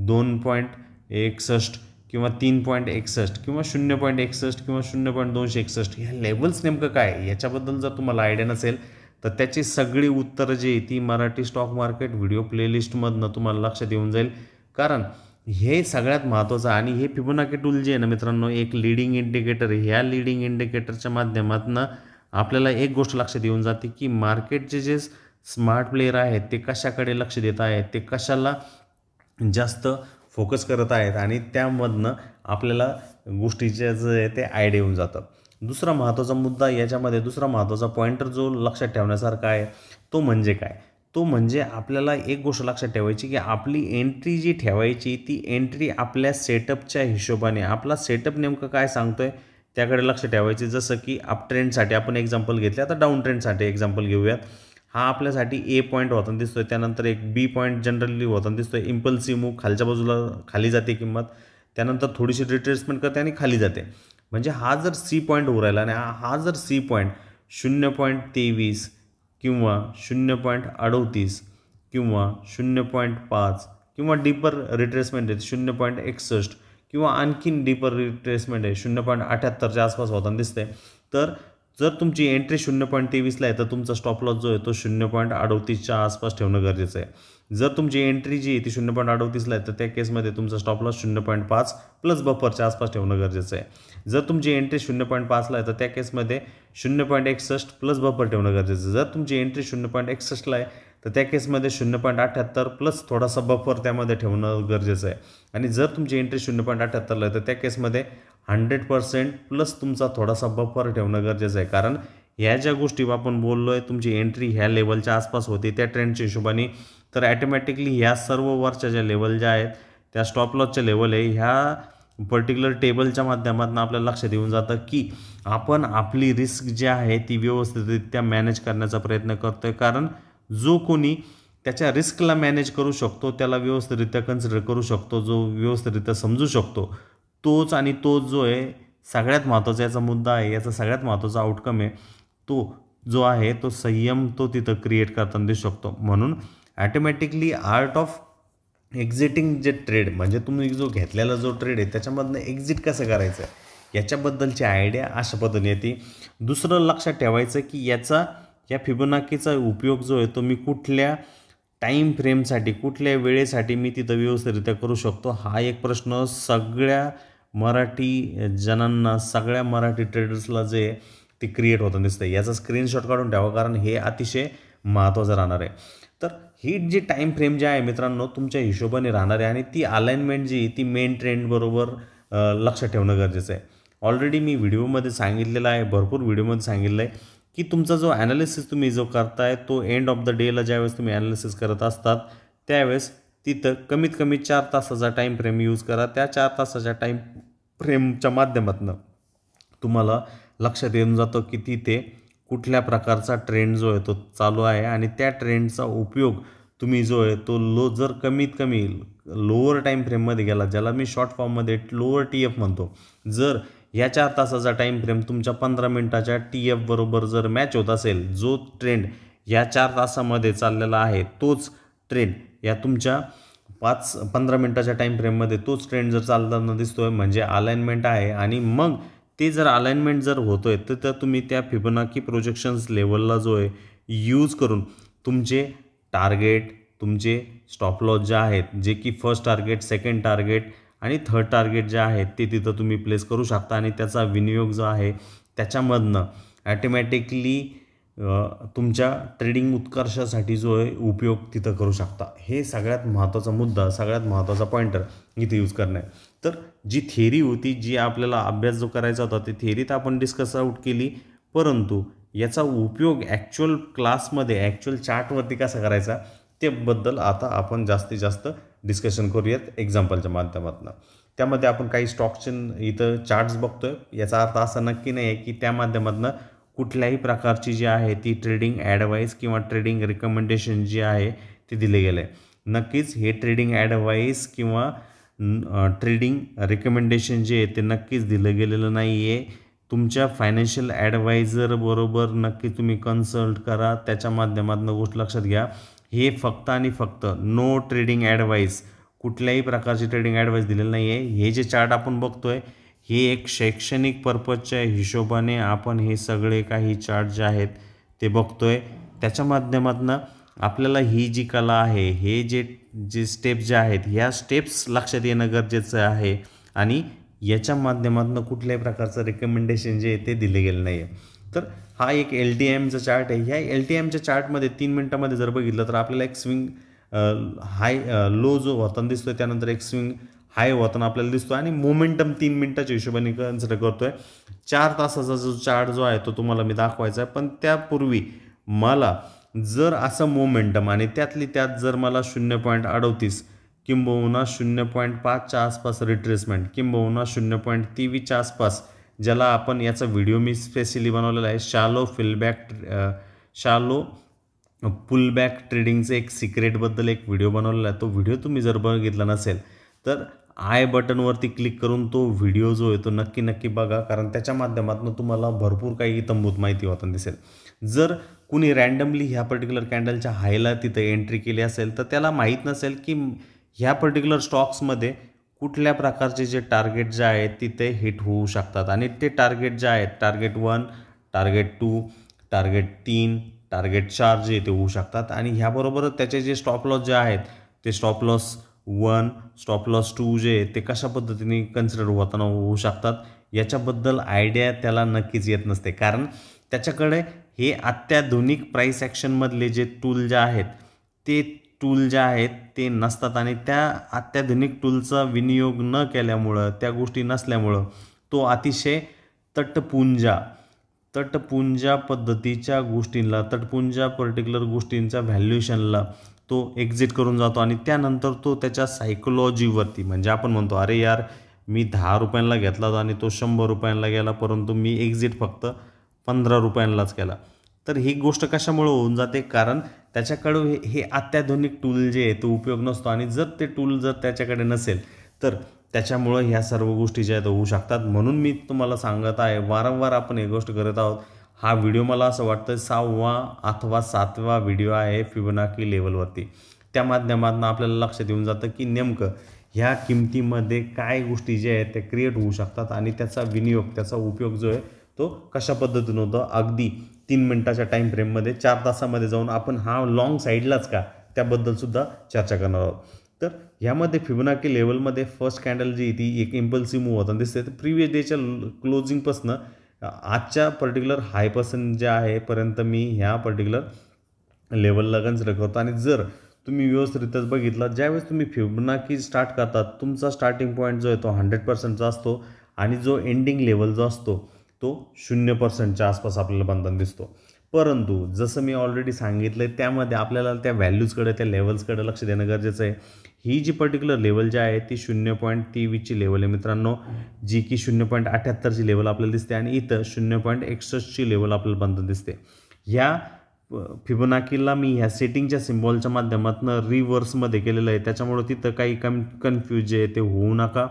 2.61 किंवा 3.61 किंवा 0.61 किंवा 0.261 ह्या लेवल्स नेमकं काय याच्याबद्दल जर तुम्हाला आयडिया नसेल तर त्याची सगळी उत्तरं जी ती मराठी स्टॉक मार्केट व्हिडिओ प्लेलिस्टमधनं तुम्हाला लक्षात येऊन जाईल. कारण हे सगळ्यात महत्त्वाचं आणि हे फिबोनाची टूल जे आहे ना मित्रांनो, एक लीडिंग इंडिकेटर आहे. ह्या लीडिंग इंडिकेटरच्या माध्यमातून आपल्याला एक गोष्ट लक्षात येऊन जाते की मार्केटचे जे स्मार्ट प्लेयर आहेत ते कशाकडे लक्ष देत आहेत, ते कशाला जास्त फोकस करत आहेत आणि त्यामधनं आपल्याला गोष्टीचे जे आहे ते आयडिया येऊन जातं. दुसरा महत्त्वाचा मुद्दा याच्यामध्ये, दुसरा महत्त्वाचा पॉईंटर जो लक्षात ठेवण्यासारखा आहे तो म्हणजे काय, तो म्हणजे आपल्याला एक गोष्ट लक्षात ठेवायची की आपली एंट्री जी ठेवायची ती एंट्री आपल्या सेटअपच्या हिशोबाने, आपला सेटअप नेमकं काय सांगतोय त्याकडे लक्ष ठेवायचे. जसं की अप ट्रेंडसाठी आपण एक्झाम्पल घेतले, आता डाऊन ट्रेंडसाठी एक्झाम्पल घेऊयात. हा आपल्यासाठी ए पॉईंट होताना दिसतोय, त्यानंतर एक बी पॉईंट जनरली होताना दिसतोय. इम्पल्सिव्ह मूव्ह, खालच्या बाजूला खाली जाते किंमत, त्यानंतर थोडीशी रिट्रेसमेंट करते आणि खाली जाते. म्हणजे हा जर सी पॉईंट होऊ राहिला आणि हा जर सी पॉईंट 0.23 किंवा 0.38 किंवा 0.5 किंवा डीपर रिट्रेसमेंट आहे 0.61 किंवा आणखीन डीपर रिट्रेसमेंट आहे 0.78च्या आसपास होताना दिसते, तर जर तुमची एंट्री 0.23ला आहे तर तुमचा स्टॉप लॉस जो आहे तो 0.38च्या आसपास ठेवणं गरजेचं आहे. जर तुमची एंट्री जी आहे ती 0.38ला आहे तर त्या केसमध्ये तुमचा स्टॉप लॉस 0.5 प्लस बफरच्या आसपास ठेवणं गरजेचं आहे. जर तुमची एंट्री 0.5ला आहे तर त्या केसमध्ये 0.61 प्लस बफर ठेवणं गरजेचं आहे. जर तुमची एंट्री 0.61ला आहे तर त्या केसमध्ये 0.78 प्लस थोडासा बफर त्यामध्ये ठेवणं गरजेचं आहे. आणि जर तुमची एंट्री 0.78ला आहे तर त्या केसमध्ये 100% प्लस तुमचा थोडासा बफर ठेवणं गरजेचं आहे. कारण ह्या ज्या गोष्टी आपण बोललो आहे, तुमची एंट्री ह्या लेवलच्या आसपास होती त्या ट्रेंडच्या हिशोबाने, तर ॲटोमॅटिकली ह्या सर्व वरच्या ज्या लेवल ज्या आहेत त्या स्टॉप लॉसच्या लेवल आहे, ह्या पर्टिक्युलर टेबलच्या माध्यमातून आपल्याला लक्षात येऊन जातं की आपण आपली रिस्क जी आहे ती व्यवस्थितरित्या मॅनेज करण्याचा प्रयत्न करतो आहे. कारण जो कोणी त्याच्या रिस्कला मॅनेज करू शकतो, त्याला व्यवस्थितरित्या कन्सिडर करू शकतो, जो व्यवस्थितरित्या समजू शकतो, तोच आणि तोच जो आहे सगळ्यात महत्त्वाचा याचा मुद्दा आहे, याचा सगळ्यात महत्त्वाचा आउटकम आहे, तो जो आहे तो संयम तो तिथं क्रिएट करताना दिसू शकतो. म्हणून ॲटोमॅटिकली आर्ट ऑफ एक्झिटिंग जे ट्रेड, म्हणजे तुम्ही जो घेतलेला जो ट्रेड आहे त्याच्यामधनं एक्झिट कसं करायचं आहे याच्याबद्दलची आयडिया अशा पद्धतीने येते. दुसरं लक्षात ठेवायचं की या फिबोनाकीचा उपयोग जो आहे तो मी कुठल्या टाईम फ्रेमसाठी, कुठल्या वेळेसाठी मी तिथं व्यवस्थितरित्या करू शकतो, हा एक प्रश्न सगळ्या मराठी जणांना, सगळ्या मराठी ट्रेडर्सला जे ते क्रिएट होतं दिसतं. याचा स्क्रीनशॉट काढून ठेवा, कारण हे अतिशय महत्त्वाचं राहणार आहे. तर ही जी टाईम फ्रेम जी आहे मित्रांनो तुमच्या हिशोबाने राहणार आहे आणि ती अलाइनमेंट जी ती मेन ट्रेंडबरोबर लक्षात ठेवणं गरजेचं आहे. ऑलरेडी मी व्हिडिओमध्ये सांगितलेलं आहे, भरपूर व्हिडिओमध्ये सांगितलं आहे की तुमचा जो ॲनालिसिस तुम्ही जो करताय तो एंड ऑफ द डेला ज्यावेळेस तुम्ही ॲनालिसिस करत असतात त्यावेळेस तिथं कमीत कमी 4 तासाचा टाईम फ्रेम यूज करा. त्या 4 तासाच्या टाईम फ्रेमच्या माध्यमातून तुम्हाला लक्षात येऊन जातं की तिथे कुठल्या प्रकारचा ट्रेंड जो आहे तो चालू आहे आणि त्या ट्रेंडचा उपयोग तुम्ही जो आहे तो जर कमीत कमी लोअर टाईम फ्रेममध्ये गेला, ज्याला मी शॉर्ट फॉर्ममध्ये लोअर TF म्हणतो, जर या 4 तासाचा टाईम फ्रेम तुमच्या 15 मिनटाच्या TF बरोबर जर मॅच होत असेल, जो ट्रेंड या 4 तासामध्ये चाललेला आहे तोच ट्रेंड या तुमच्या 15 मिनटाच्या टाईम फ्रेममध्ये तोच ट्रेंड जर चालताना दिसतोय म्हणजे अलाइनमेंट आहे. आणि मग ते जर अलाइनमेंट जर होतोय तर तुम्ही त्या फिबोनाकी प्रोजेक्शन्स लेवलला जो आहे यूज करून तुमचे टार्गेट, तुमचे स्टॉप लॉस जे आहेत, जे की फर्स्ट टार्गेट, सेकंड टार्गेट आणि थर्ड टार्गेट जे आहेत ते तिथं तुम्ही प्लेस करू शकता आणि त्याचा विनियोग जो आहे त्याच्यामधनं ॲटोमॅटिकली तुमच्या ट्रेडिंग उत्कर्षासाठी जो आहे उपयोग तिथं करू शकता. हे सगळ्यात महत्त्वाचा मुद्दा, सगळ्यात महत्त्वाचा पॉईंटर इथे यूज करणं आहे. तर जी थेरी होती, जी आपल्याला अभ्यास जो करायचा होता ती थेरी तर आपण डिस्कस आउट केली, परंतु याचा उपयोग ॲक्च्युअल क्लासमध्ये, ॲक्च्युअल चार्टवरती कसा करायचा त्याबद्दल आता आपण जास्तीत जास्त डिस्कशन करूयात एक्झाम्पलच्या माध्यमातून. त्यामध्ये आपण काही स्टॉक्सचे इथं चार्ट्स बघतोय. याचा अर्थ असा नक्की नाही आहे की त्या माध्यमातून कुठल्याही प्रकारची जी आहे ती ट्रेडिंग ॲडवाईस किंवा ट्रेडिंग रिकमेंडेशन जी आहे ते दिले गेले आहे. नक्कीच हे ट्रेडिंग ॲडवाईस किंवा ट्रेडिंग रिकमेंडेशन जे आहे ते नक्कीच दिलं गेलेलं नाही आहे. तुमच्या फायनान्शियल ॲडवायझर बरोबर नक्की तुम्ही कन्सल्ट करा, त्याच्या माध्यमातून गोष्ट लक्षात घ्या. हे फक्त आणि फक्त नो ट्रेडिंग ॲडवाईस, कुठल्याही प्रकारची ट्रेडिंग ॲडवाईस दिलेली नाही आहे. हे जे चार्ट आपण बघतोय हे एक शैक्षणिक पर्पजच्या हिशोबाने आपण हे सगळे काही चार्ट जे आहेत ते बघतोय. त्याच्या माध्यमातून आपल्याला ही जी कला आहे, हे जे स्टेप्स जे आहेत ह्या स्टेप्स लक्षात येणं गरजेचं आहे आणि याच्या माध्यमातून कुठल्याही प्रकारचं रिकमेंडेशन जे आहे ते दिले गेलं नाही आहे. तर हा एक LTMचा चार्ट आहे. ह्या LTMच्या चार्टमध्ये 3 मिनटामध्ये जर बघितलं तर आपल्याला एक स्विंग हाय लो जो होताना दिसतोय, त्यानंतर एक स्विंग हाय होताना आपल्याला दिसतो आणि मोमेंटम 3 मिनिटाच्या हिशोबाने कन्सिडर करतोय. 4 तासाचा जो चार्ट जो आहे तो तुम्हाला मी दाखवायचा आहे, पण त्यापूर्वी मला जर असं मोमेंटम आणि त्यातली त्यात जर मला 0.38 किंबहुना 0.5च्या आसपास रिट्रेसमेंट किंबहुना 0.23च्या आसपास, ज्याला आपण याचा व्हिडिओ मी स्पेशली बनवलेला आहे, शालो पुलबॅक ट्रेडिंगचं एक सिक्रेटबद्दल एक व्हिडिओ बनवलेला आहे. तो व्हिडिओ तुम्ही जर बघितला नसेल तर आय बटनवरती क्लिक करून तो व्हिडिओ जो आहे तो नक्की बघा, कारण त्याच्या माध्यमातून तुम्हाला भरपूर काही इत्थंभूत माहिती होताना दिसेल. जर कुणी रँडमली ह्या पर्टिक्युलर कॅन्डलच्या हायला तिथं एंट्री केली असेल तर त्याला माहीत नसेल की ह्या पर्टिक्युलर स्टॉक्समध्ये कुठल्या प्रकारचे जे टार्गेट जे आहेत तिथे हिट होऊ शकतात, आणि ते टार्गेट जे आहेत टार्गेट 1, टार्गेट 2, टार्गेट 3, टार्गेट 4 जे ते होऊ शकतात. आणि ह्याबरोबरच त्याचे जे स्टॉप लॉस जे आहेत ते स्टॉप लॉस 1, स्टॉप लॉस 2 जे ते कशा पद्धतीने कन्सिडर होताना होऊ शकतात याच्याबद्दल आयडिया त्याला नक्कीच येत नसते, कारण त्याच्याकडे हे अत्याधुनिक प्राईस ॲक्शनमधले जे टूल जे आहेत ते टूल जे आहेत ते नसतात, आणि त्या अत्याधुनिक टूलचा विनियोग न केल्यामुळं, त्या गोष्टी नसल्यामुळं तो अतिशय तटपुंजा पद्धतीच्या गोष्टींना, तटपुंजा पर्टिक्युलर गोष्टींच्या व्हॅल्युएशनला तो एक्झिट करून जातो, आणि त्यानंतर तो त्याच्या सायकोलॉजीवरती, म्हणजे आपण म्हणतो अरे यार मी 10 रुपयांना घेतला होता आणि तो 100 रुपयांना गेला, परंतु मी एक्झिट फक्त 15 रुपयांनाच केला. तर ही गोष्ट कशामुळे होऊन जाते, कारण त्याच्याकडे हे अत्याधुनिक टूल जे आहे तो उपयोग नसतो, आणि जर ते टूल जर त्याच्याकडे नसेल तर त्याच्यामुळं ह्या सर्व गोष्टी ज्या आहेत होऊ शकतात. म्हणून मी तुम्हाला सांगत आहे, वारंवार आपण ही गोष्ट करत आहोत. हा व्हिडिओ मला असं वाटतं 6वा अथवा 7वा व्हिडिओ आहे फिबोनाची लेवलवरती. त्या माध्यमातून आपल्याला लक्षात येऊन जातं की नेमकं ह्या किमतीमध्ये काय गोष्टी ज्या आहेत त्या क्रिएट होऊ शकतात, आणि त्याचा विनियोग, त्याचा उपयोग जो आहे तो कशा पद्धतीनं होतं. अगदी 3 मिनिटाच्या टाईम फ्रेममध्ये 4 तासामध्ये जाऊन आपण हा लॉंग साईडलाच का त्याबद्दलसुद्धा चर्चा करणार आहोत. तर ह्यामध्ये फिबोनाची लेवलमध्ये फर्स्ट कॅन्डल जी ती एक इम्पल्सिव्ह मूव्ह होताना दिसते. तर प्रिव्हियस डेच्या क्लोजिंगपासून आजच्या पर्टिक्युलर हायपासून जे आहे पर्यंत मी ह्या पर्टिक्युलर लेवलला कन्सिडर करतो. आणि जर तुम्ही व्यवस्थितच बघितलं, ज्यावेळेस तुम्ही फिबोनाची स्टार्ट करतात तुमचा स्टार्टिंग पॉईंट जो आहे तो 100%चा असतो, आणि जो एंडिंग लेवल जो असतो तो 0%च्या आसपास आपल्याला बनताना दिसतो. परंतु जसं मी ऑलरेडी सांगितलं आहे त्यामध्ये आपल्याला त्या व्हॅल्यूजकडे, त्या लेवल्सकडे लक्ष देणं गरजेचं आहे. ही जी पर्टिक्युलर लेवल जी आहे ती 0.23ची लेवल आहे मित्रांनो, जी की 0.78ची लेवल आपल्याला दिसते, आणि इथं 0.61ची लेवल आपल्याला बनताना दिसते. ह्या फिबोनाकीला मी ह्या सेटिंगच्या सिम्बॉलच्या माध्यमातून रिव्हर्समध्ये केलेलं आहे, त्याच्यामुळं तिथं काही कन्फ्यूज जे आहे ते होऊ नका.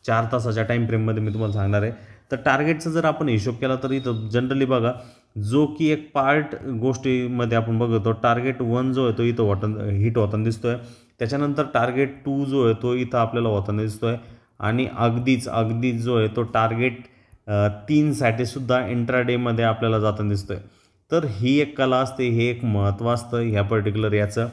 4 तासाच्या टाईम फ्रेममध्ये मी तुम्हाला सांगणार आहे. तर टार्गेटचा जर आपण हिशोब केला तर इथं जनरली बघा, जो की एक पार्ट गोष्टीमध्ये आपण बघतो टार्गेट 1 जो आहे तो इथं हिट होताना दिसतो आहे. त्याच्यानंतर टार्गेट 2 जो आहे तो इथं आपल्याला होताना दिसतो आहे, आणि अगदीच जो आहे तो टार्गेट 3साठी सुद्धा इंट्राडेमध्ये आपल्याला जाताना दिसतो आहे. तर ही एक कला असते, हे एक महत्त्व असतं ह्या पर्टिक्युलर याचं.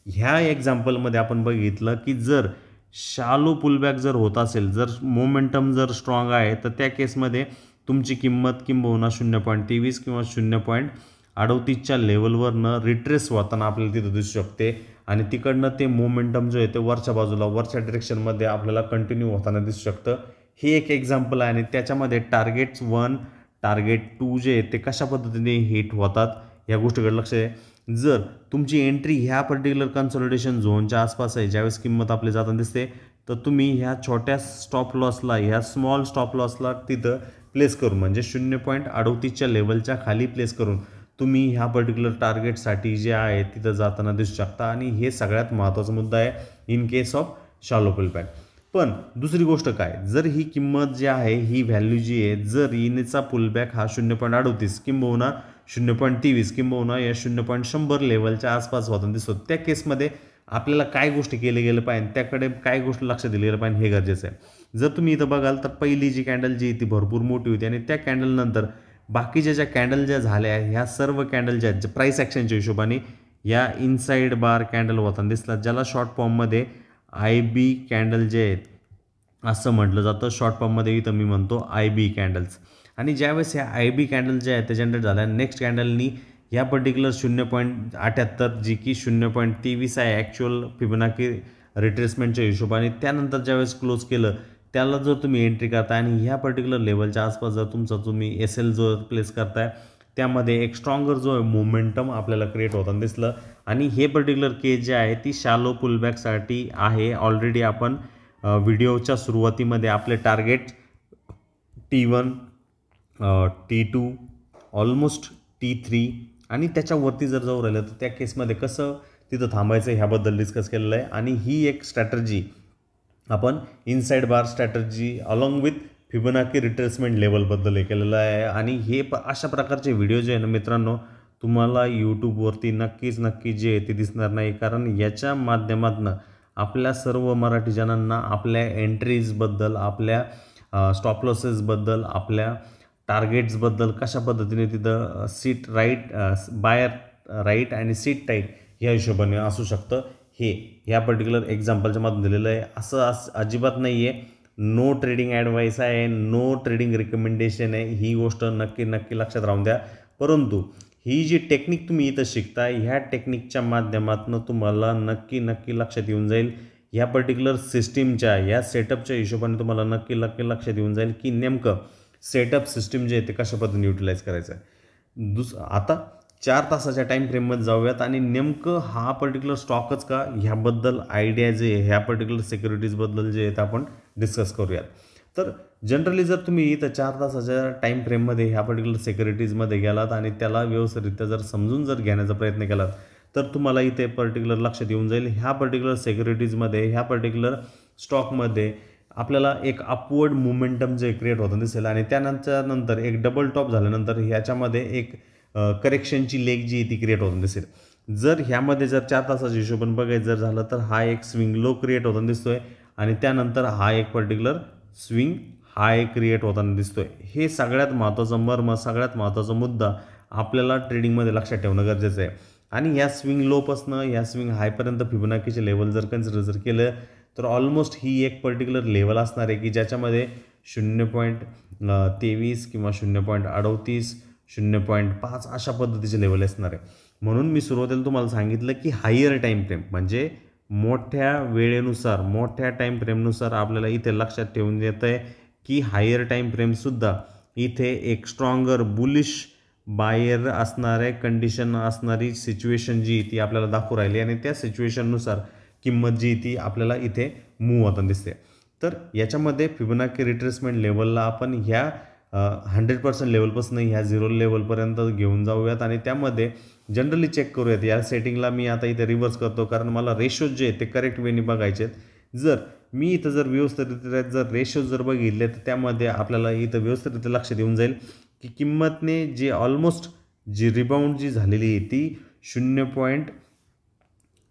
ह्या एक्झाम्पलमध्ये आपण बघितलं की जर शालो पुलबॅक जर होत असेल, जर मोमेंटम जर स्ट्रॉंग आहे, तर त्या केसमध्ये तुमची किंमत किंबहुना 0.23 किंवा 0.38च्या लेवलवरनं रिट्रेस होताना आपल्याला तिथं दिसू शकते, आणि तिकडनं ते मोमेंटम जो आहे ते वरच्या बाजूला, वरच्या डिरेक्शनमध्ये आपल्याला कंटिन्यू होताना दिसू शकतं. हे एक एक्झाम्पल आहे, आणि त्याच्यामध्ये टार्गेट्स 1, टार्गेट 2 जे आहे ते कशा पद्धतीने हिट होतात या गोष्टीकडे लक्ष आहे. जर तुमची एंट्री ह्या पर्टिक्युलर कन्सॉलिडेशन झोनच्या आसपास आहे, ज्यावेळेस किंमत आपली जाताना दिसते, तर तुम्ही ह्या छोट्या स्टॉप लॉसला, ह्या स्मॉल स्टॉप लॉसला तिथं प्लेस करून, म्हणजे 0.38च्या लेवलच्या खाली प्लेस करून तुम्ही ह्या पर्टिक्युलर टार्गेटसाठी जे आहे तिथं जाताना दिसू शकता. आणि हे सगळ्यात महत्त्वाचा मुद्दा आहे in case of shallow pullback. पण दुसरी गोष्ट काय, जर ही किंमत जी आहे, ही व्हॅल्यू जी आहे, जर इनेचा पुलबॅक हा 0.38 किंबहुना 0.23 किंबहुना या 0.100 लेवलच्या आसपास होताना दिसतो, त्या केसमध्ये आपल्याला काय गोष्टी केले गेलं पाहिजे, त्याकडे काय गोष्ट लक्ष दिली गेलं पाहिजे हे गरजेचं आहे. जर तुम्ही इथं बघाल तर पहिली जी कॅन्डल जी ती भरपूर मोठी होती, आणि त्या कॅन्डलनंतर बाकीच्या ज्या कॅन्डल ज्या झाल्या ह्या सर्व कॅन्डल ज्या आहेत प्राईस ॲक्शनच्या हिशोबाने या इनसाईड बार कॅन्डल होताना दिसतात, ज्याला शॉर्ट फॉर्ममध्ये IB कॅन्डल जे आहेत असं म्हटलं जातं. शॉर्ट फॉर्ममध्ये इथं मी म्हणतो IB कॅन्डल्स. आणि ज्यावेळेस ह्या IB कॅन्डल जे आहेत ते जनरेट झाल्या, नेक्स्ट कॅन्डलनी या पर्टिक्युलर 0.78 जी की 0.23 आहे ॲक्च्युअल फिबोनाची रिट्रेसमेंटच्या हिशोबाने त्यानंतर ज्यावेळेस क्लोज केलं त्याला जर तुम्ही एंट्री करताय आणि ह्या पर्टिक्युलर लेवलच्या आसपास जर तुमचा तुम्ही SL जो प्लेस करताय त्यामध्ये एक स्ट्रॉंगर जो मोमेंटम आपल्याला क्रिएट होताना दिसलं आणि हे पर्टिक्युलर केस जे आहे ती शॅलो पुलबॅकसाठी आहे. ऑलरेडी आपण व्हिडिओच्या सुरुवातीमध्ये आपले target T1 T2 almost T3 आणि त्याच्यावरती जर जाऊ राहिलं तर त्या केसमध्ये कसं तिथं थांबायचं ह्याबद्दल डिस्कस केलेलं आहे. आणि ही एक स्ट्रॅटर्जी आपण inside bar strategy along with Fibonacci retracement लेवलबद्दल हे केलेलं आहे. आणि हे अशा प्रकारचे व्हिडिओ जे आहे ना मित्रांनो तुम्हाला यूट्यूबवरती नक्की जे आहे ते दिसणार नाही, कारण याच्या माध्यमातून आपल्या सर्व मराठी जनांना आपल्या एंट्रीजबद्दल, आपल्या स्टॉप लॉसेसबद्दल, आपल्या टार्गेट्सबद्दल कशा पद्धतीने तिथं सीट राईट बायर राईट आणि सीट टाईट ह्या हिशोबाने असू शकतं हे ह्या पर्टिक्युलर एक्झाम्पलच्या माध्यमातून दिलेलं आहे. असं अजिबात नाही आहे. नो ट्रेडिंग ॲडवाईस आहे, नो ट्रेडिंग रिकमेंडेशन आहे. ही गोष्ट नक्की लक्षात राहून द्या. परंतु ही जी टेक्निक तुम्ही इथं शिकताय ह्या टेक्निकच्या माध्यमातून तुम्हाला नक्की लक्षात येऊन जाईल ह्या पर्टिक्युलर सिस्टीमच्या या सेटअपच्या हिशोबाने तुम्हाला नक्की लक्षात येऊन जाईल की नेमकं सेटअप सिस्टीम जे आहे ते कशा पद्धतीने युटिलाइज करायचं आहे. आता 4 तासाच्या टाईम फ्रेममध्ये जाऊयात आणि नेमकं हा पर्टिक्युलर स्टॉकच का ह्याबद्दल आयडिया जे ह्या पर्टिक्युलर सिक्युरिटीजबद्दल जे आहेत आपण डिस्कस करूयात. तर जनरली जर तुम्ही इथं 4 तासाच्या टाईम फ्रेममध्ये ह्या पर्टिक्युलर सिक्युरिटीजमध्ये गेलात आणि त्याला व्यवस्थितरित्या जर समजून जर घेण्याचा प्रयत्न केलात तर तुम्हाला इथे पर्टिक्युलर लक्षात येऊन जाईल ह्या पर्टिक्युलर सिक्युरिटीजमध्ये ह्या पर्टिक्युलर स्टॉकमध्ये आपल्याला एक अपवर्ड मोमेंटम जे क्रिएट होतं दिसेल आणि त्यानंतर एक डबल टॉप झाल्यानंतर ह्याच्यामध्ये एक करेक्शनची लेग जी ती क्रिएट होताना दिसेल. जर ह्यामध्ये जर 4 तासाच्या हिशोबाने बघायचं जर झालं तर हा एक स्विंग लो क्रिएट होताना दिसतोय आणि त्यानंतर हा एक पर्टिक्युलर स्विंग हाय क्रिएट होताना दिसतोय. हे सगळ्यात महत्त्वाचं मर्म, सगळ्यात महत्त्वाचा मुद्दा आपल्याला ट्रेडिंगमध्ये लक्षात ठेवणं गरजेचं आहे. आणि या स्विंग लोपासनं या स्विंग हायपर्यंत फिबोनाकीचे लेवल जर कन्सिडर जर केलं तर ऑलमोस्ट ही एक पर्टिक्युलर लेवल असणार आहे की ज्याच्यामध्ये 0.23 किंवा 0.38 0.5 अशा पद्धतीचे लेवल असणार आहे. म्हणून मी सुरुवातीला तुम्हाला सांगितलं की हायर टाईम फ्रेम म्हणजे मोठ्या वेळेनुसार मोठ्या टाईम फ्रेमनुसार आपल्याला इथे लक्षात ठेवून येतं आहे की हायर टाईम फ्रेमसुद्धा इथे एक स्ट्रॉंगर बुलिश बायर असणारे कंडिशन असणारी सिच्युएशन जी ती आपल्याला दाखवू राहिली आणि त्या सिच्युएशननुसार किंमत जी ती आपल्याला इथे मूव्ह होताना दिसते. तर याच्यामध्ये फिबोनाची रिट्रेसमेंट लेवलला आपण ह्या 100% लेवलपासून ह्या 0 लेवलपर्यंत घेऊन जाऊयात आणि त्यामध्ये जनरली चेक करूयात. या सेटिंगला मी आता इथे रिव्हर्स करतो कारण मला रेशोज जे आहेत ते करेक्ट वेनी बघायचे आहेत. जर मी इथं जर व्यवस्थितरित्या जर रेशोज जर बघितले तर त्यामध्ये आपल्याला इथं व्यवस्थितरित्या लक्षात येऊन जाईल की किंमतने जे ऑलमोस्ट जी रिबाउंड जी झालेली आहे ती 0.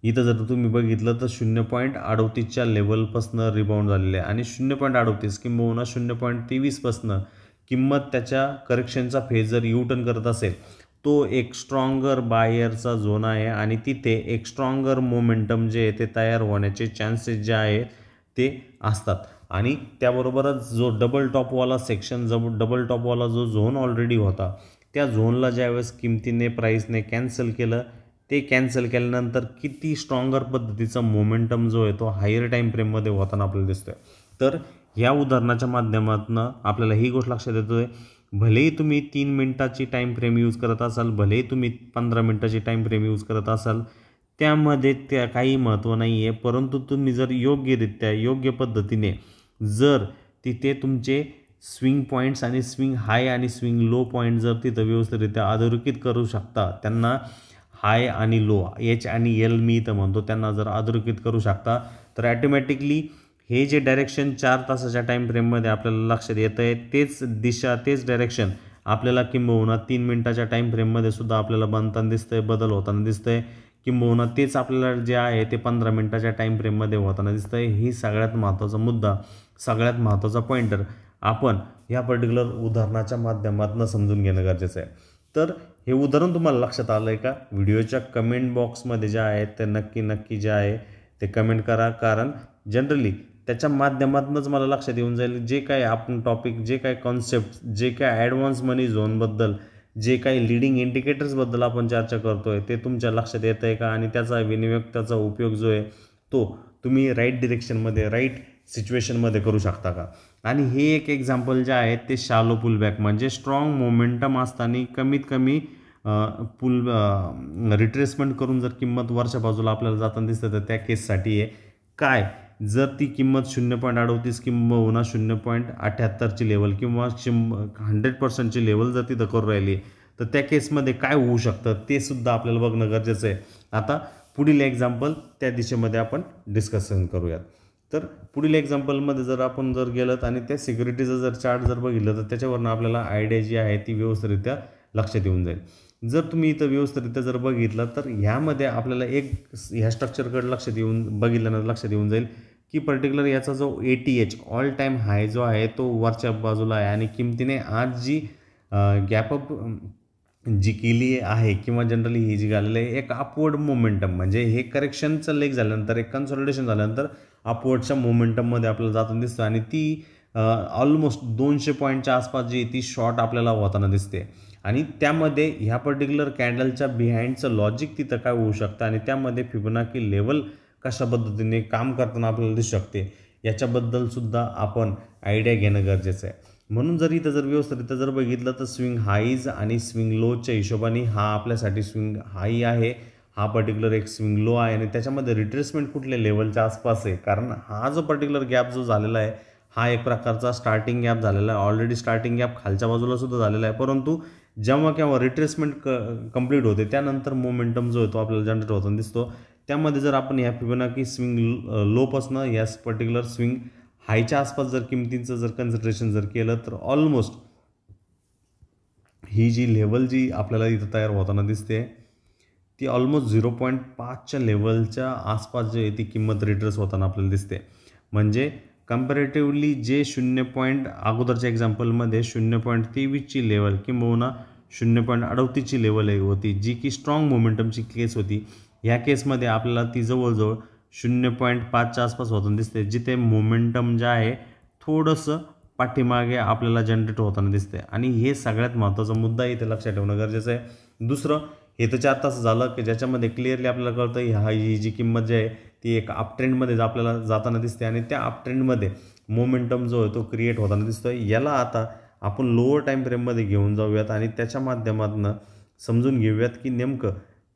इथं जर तुम्ही बघितलं तर 0.38च्या लेवलपासून रिबाउंड झालेले आहे आणि 0.38 किंबहुना 0.23पासून किंमत त्याच्या करेक्शनचा फेज जर यू टर्न करत असेल तो एक स्ट्रॉंगर बायरचा झोन आहे आणि तिथे एक स्ट्रॉंगर मोमेंटम जे आहे ते तयार होण्याचे चान्सेस जे आहेत ते असतात. आणि त्याबरोबरच जो डबल टॉपवाला सेक्शन डबल टॉपवाला जो झोन ऑलरेडी होता त्या झोनला ज्यावेळेस किमतीने प्राईसने कॅन्सल केलं ते कॅन्सल केल्यानंतर किती स्ट्रॉंगर पद्धतीचा मोमेंटम जो आहे तो हायर टाईम फ्रेममध्ये होताना आपल्याला दिसतोय. तर ह्या उदाहरणाच्या माध्यमातून आपल्याला ही गोष्ट लक्षात येतो आहे भलेही तुम्ही 3 मिनिटाची टाईम फ्रेम यूज करत असाल, भलेही तुम्ही 15 मिनिटाची टाईम फ्रेम यूज करत असाल, त्यामध्ये त्या काही महत्त्व नाही आहे. परंतु तुम्ही जर योग्यरित्या योग्य पद्धतीने जर तिथे तुमचे स्विंग पॉईंट्स आणि स्विंग हाय आणि स्विंग लो पॉईंट जर तिथं व्यवस्थितरित्या अधोरेखित करू शकता, त्यांना हाय आणि लो एच आणि एल मी इथं म्हणतो त्यांना जर अधोरेखित करू शकता तर ॲटोमॅटिकली हे जे डायरेक्शन 4 तासाच्या टाईम फ्रेममध्ये आपल्याला लक्षात येतं आहे तेच दिशा तेच डायरेक्शन आपल्याला किंबहुना 3 मिनिटाच्या टाईम फ्रेममध्ये सुद्धा आपल्याला बनताना दिसतं आहे, बदल होताना दिसतं आहे. किंबहुना तेच आपल्याला जे आहे ते 15 मिनिटाच्या टाईम फ्रेममध्ये होताना दिसतं आहे. ही सगळ्यात महत्त्वाचा मुद्दा, सगळ्यात महत्त्वाचा पॉईंटर आपण ह्या पर्टिक्युलर उदाहरणाच्या माध्यमातून समजून घेणं गरजेचं आहे. तर हे उदाहरण तुम्हाला लक्षात आलं आहे का? व्हिडिओच्या कमेंट बॉक्समध्ये जे आहे ते नक्की जे आहे ते कमेंट करा, कारण जनरली त्याच्या माध्यमातूनच मला लक्षात येऊन जाईल जे काय आपण टॉपिक, जे काय कॉन्सेप्ट, जे काय ॲडव्हान्स मनी झोनबद्दल, जे काही लिडिंग इंडिकेटर्सबद्दल आपण चर्चा करतो आहे ते तुमच्या लक्षात येतं आहे का आणि त्याचा विनियोग त्याचा उपयोग जो आहे तो तुम्ही राईट डिरेक्शनमध्ये राईट सिच्युएशनमध्ये करू शकता का. आणि हे एक एक्झाम्पल जे आहे ते शॅलो पुलबॅक म्हणजे स्ट्रॉंग मोमेंटम असताना कमीत कमी रिट्रेसमेंट करून जर किंमत वरच्या बाजूला आपल्याला जाताना दिसतं तर त्या केससाठी आहे काय, जर ती किंमत 0.38 किंबहुना 0.78ची लेवल किंवा 100%ची लेवल जर तिथं करू राहिली तर त्या केसमध्ये काय होऊ शकतं ते सुद्धा आपल्याला बघणं गरजेचं आहे. आता पुढील एक्झाम्पल त्या दिशेमध्ये आपण डिस्कशन करूयात. तर पुढील एक्झाम्पलमध्ये जर आपण गेलं आणि त्या सिक्युरिटीचं जर चार्ट जर बघितलं तर त्याच्यावरनं आपल्याला आयडिया जी आहे ती व्यवस्थितरित्या लक्षात येऊन जाईल. जर तुम्ही इथं व्यवस्थितरित्या जर बघितलं तर ह्यामध्ये आपल्याला एक ह्या स्ट्रक्चरकडे लक्षात येऊन जाईल की पर्टिक्युलर याचा जो ATH ऑल टाईम हाय जो आहे तो वरच्या बाजूला आहे आणि किमतीने आज जी गॅपअप जी केली आहे किंवा जनरली ही जी झालेली आहे एक अपवर्ड मोमेंटम म्हणजे हे करेक्शनचं लेग झाल्यानंतर एक कन्सॉलिडेशन झाल्यानंतर अपवर्डच्या मोमेंटममध्ये आपल्याला जाताना दिसतं आणि ती ऑलमोस्ट 200 पॉईंटच्या आसपास जी ती शॉर्ट आपल्याला होताना दिसते. आणि त्यामध्ये ह्या पर्टिक्युलर कॅन्डलच्या बिहाइंडचं लॉजिक तिथं काय होऊ शकतं आणि त्यामध्ये फिबोनाची लेवल कशा पद्धतीने काम करताना आपल्याला दिसू शकते याच्याबद्दलसुद्धा आपण आयडिया घेणं गरजेचं आहे. म्हणून जर इथं जर व्यवस्थित जर बघितलं तर स्विंग हाईज आणि स्विंग लोच्या हिशोबाने हा आपल्यासाठी स्विंग हाई आहे, हा पर्टिक्युलर एक स्विंग लो आहे आणि त्याच्यामध्ये रिट्रेसमेंट कुठल्या लेवलच्या आसपास आहे. कारण हा जो पर्टिक्युलर गॅप जो झालेला आहे हा एक प्रकारचा स्टार्टिंग गॅप झालेला आहे. ऑलरेडी स्टार्टिंग गॅप खालच्या बाजूला सुद्धा झालेला आहे, परंतु जेव्हा केव्हा रिट्रेसमेंट कंप्लीट होते त्यानंतर मोमेंटम जो आहे तो आपल्याला जनरेट होताना दिसतो. त्यामध्ये जर आपण ह्या फिबोनाची स्विंग लोपासून या पर्टिक्युलर स्विंग हायच्या आसपास जर किमतींचं जर कन्सिडरेशन जर केलं तर ऑलमोस्ट ही जी लेवल जी आपल्याला इथं तयार होताना दिसते ती ऑलमोस्ट 0.5च्या लेवलच्या आसपास जे ती किंमत रिट्रेस होताना आपल्याला दिसते. म्हणजे कंपॅरेटिव्हली जे 0. अगोदरच्या एक्झाम्पलमध्ये 0.23ची लेवल किंबहुना 0.38ची लेवल होती जी की स्ट्रॉंग मोमेंटमची केस होती. ह्या केसमध्ये आपल्याला ती जवळजवळ 0.5च्या आसपास होताना दिसते जिथे मोमेंटम जे आहे थोडंसं पाठीमागे आपल्याला जनरेट होताना दिसते. आणि हे सगळ्यात महत्त्वाचा मुद्दा इथे लक्षात ठेवणं गरजेचं आहे. दुसरं हे तर 4 तास झालं की ज्याच्यामध्ये क्लिअरली आपल्याला कळतं ही जी किंमत जी आहे ती एक अपट्रेंडमध्ये आपल्याला जाताना दिसते आणि त्या अपट्रेंडमध्ये मोमेंटम जो आहे तो क्रिएट होताना दिसतो. याला आता आपण लोअर टाईम फ्रेममध्ये घेऊन जाऊयात आणि त्याच्या माध्यमातून समजून घेऊयात की नेमकं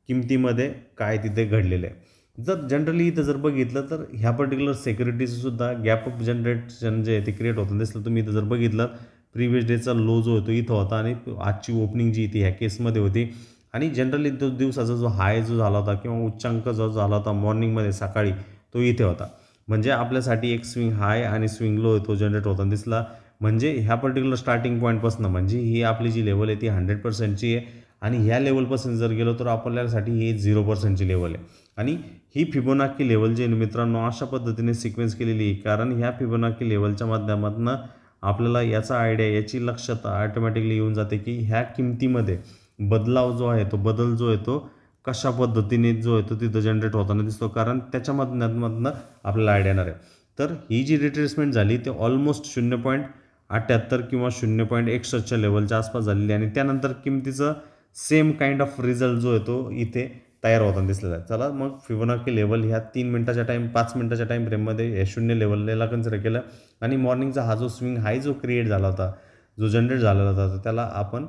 किमतीमध्ये काय तिथे घडलेलं आहे. जर जनरली इथं जर बघितलं तर ह्या पर्टिक्युलर सिक्युरिटीजसुद्धा गॅपअप जनरेशन जे आहे ते क्रिएट होतं दिसलं. तुम्ही इथं जर बघितलं प्रिव्हियस डेचा लो जो होतो इथं होता आणि आजची ओपनिंग जी ती ह्या केसमध्ये होती आणि जनरली तो दिवसाचा जो हाय जो झाला होता किंवा उच्चांक जो झाला होता मॉर्निंगमध्ये सकाळी तो इथे होता. म्हणजे आपल्यासाठी एक स्विंग हाय आणि स्विंग लो तो जनरेट होताना दिसला. म्हणजे ह्या पर्टिक्युलर स्टार्टिंग पॉईंटपासून म्हणजे ही आपली जी लेवल आहे ती 100%ची आहे आणि ह्या लेवलपासून जर गेलो तर आपल्यासाठी ही 0%ची लेवल आहे. आणि ही फिबोनाची लेवल जी मित्रांनो अशा पद्धतीने सिक्वेन्स केलेली आहे कारण ह्या फिबोनाची लेवलच्या माध्यमातून आपल्याला याचा आयडिया याची लक्षात ऑटोमॅटिकली येऊन जाते की ह्या किमतीमध्ये बदलाव जो आहे तो बदल जो आहे तो कशा पद्धतीने जो आहे तो तिथं जनरेट होताना दिसतो कारण त्याच्या माध्यमातून आपल्याला आयडिया येणार आहे. तर ही जी रिट्रेसमेंट झाली ते ऑलमोस्ट 0.78 किंवा 0.61च्या लेवलच्या आसपास झालेली आणि त्यानंतर किमतीचं सेम काइंड ऑफ रिझल्ट जो आहे तो इथे तयार होताना दिसलेला आहे. चला मग फिबोनाची लेवल ह्या 5 मिनटाच्या टाईम फ्रेममध्ये हे 0 लेवलला कन्सिडर केलं आणि मॉर्निंगचा हा जो स्विंग हाय जो क्रिएट झाला होता जो जनरेट झालेला होता त्याला आपण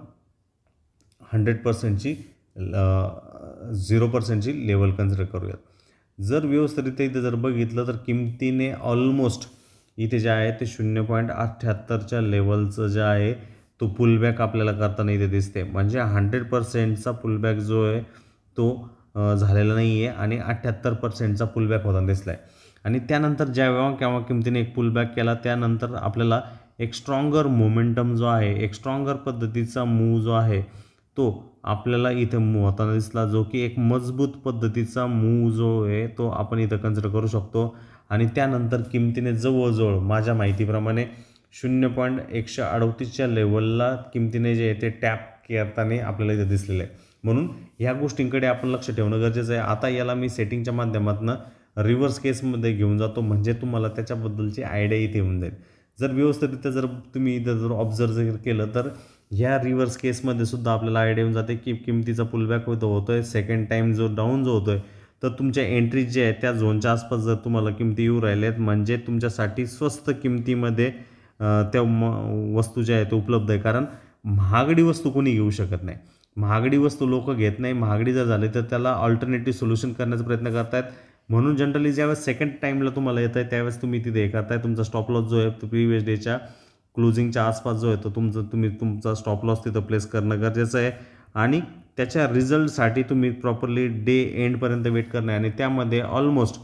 100%ची 0%ची लेवल कन्सिडर करूयात. जर व्यवस्थितरित्या इथे जर बघितलं तर किमतीने ऑलमोस्ट इथे जे आहे ते 0.78च्या लेवलचं जे आहे तो पुलबॅक आपल्याला करताना इथे दिसते. म्हणजे 100%चा पुलबॅक जो आहे तो झालेला नाही आहे आणि 78%चा पुलबॅक होताना दिसला आहे. आणि त्यानंतर जेव्हा केव्हा किमतीने एक पुलबॅक केला त्यानंतर आपल्याला एक स्ट्रॉंगर मोमेंटम जो आहे एक स्ट्रॉंगर पद्धतीचा मूव जो आहे तो आपल्याला इथे मूव होताना दिसला जो की एक मजबूत पद्धतीचा मूव जो आहे तो आपण इथं कन्सिडर करू शकतो. आणि त्यानंतर किमतीने जवळजवळ माझ्या माहितीप्रमाणे 0.138च्या लेवलला किमतीने जे आहे ते टॅप करताना आपल्याला इथे दिसलेलं आहे. म्हणून ह्या गोष्टींकडे आपण लक्ष ठेवणं गरजेचं आहे. आता याला मी सेटिंगच्या माध्यमातून रिव्हर्स केसमध्ये घेऊन जातो म्हणजे तुम्हाला त्याच्याबद्दलची आयडिया इथे येऊन जाईल. जर व्यवस्थितरित्या जर तुम्ही इथं जर ऑब्झर्व केलं तर ह्या रिव्हर्स केसमध्ये सुद्धा आपल्याला आयडिया येऊन जाते की किमतीचा पुलबॅक होतो आहे. सेकंड टाईम जो डाऊन जो होतो आहे तर तुमच्या एंट्रीज जे आहेत त्या झोनच्या आसपास जर तुम्हाला किमती येऊ राहिल्यात म्हणजे तुमच्यासाठी स्वस्त किमतीमध्ये त्या वस्तू ज्या आहेत उपलब्ध आहे. कारण महागडी वस्तू कोणी घेऊ शकत नाही, महागडी वस्तू लोक घेत नाही. महागडी जर झाली तर त्याला ऑल्टरनेटिव्ह सोल्युशन करण्याचा प्रयत्न करतायत. म्हणून जनरली ज्यावेळेस सेकंड टाईमला तुम्हाला येत आहे त्यावेळेस तुम्ही तिथे हे करताय, तुमचा स्टॉप लॉस जो आहे तो प्रिवियस डेच्या क्लोजिंगच्या आसपास जो आहे तो तुम्ही तुमचा स्टॉप लॉस तिथं प्लेस करणं गरजेचं आहे. आणि त्याच्या रिझल्टसाठी तुम्ही प्रॉपरली डे एंडपर्यंत वेट करणं आहे. आणि त्यामध्ये ऑलमोस्ट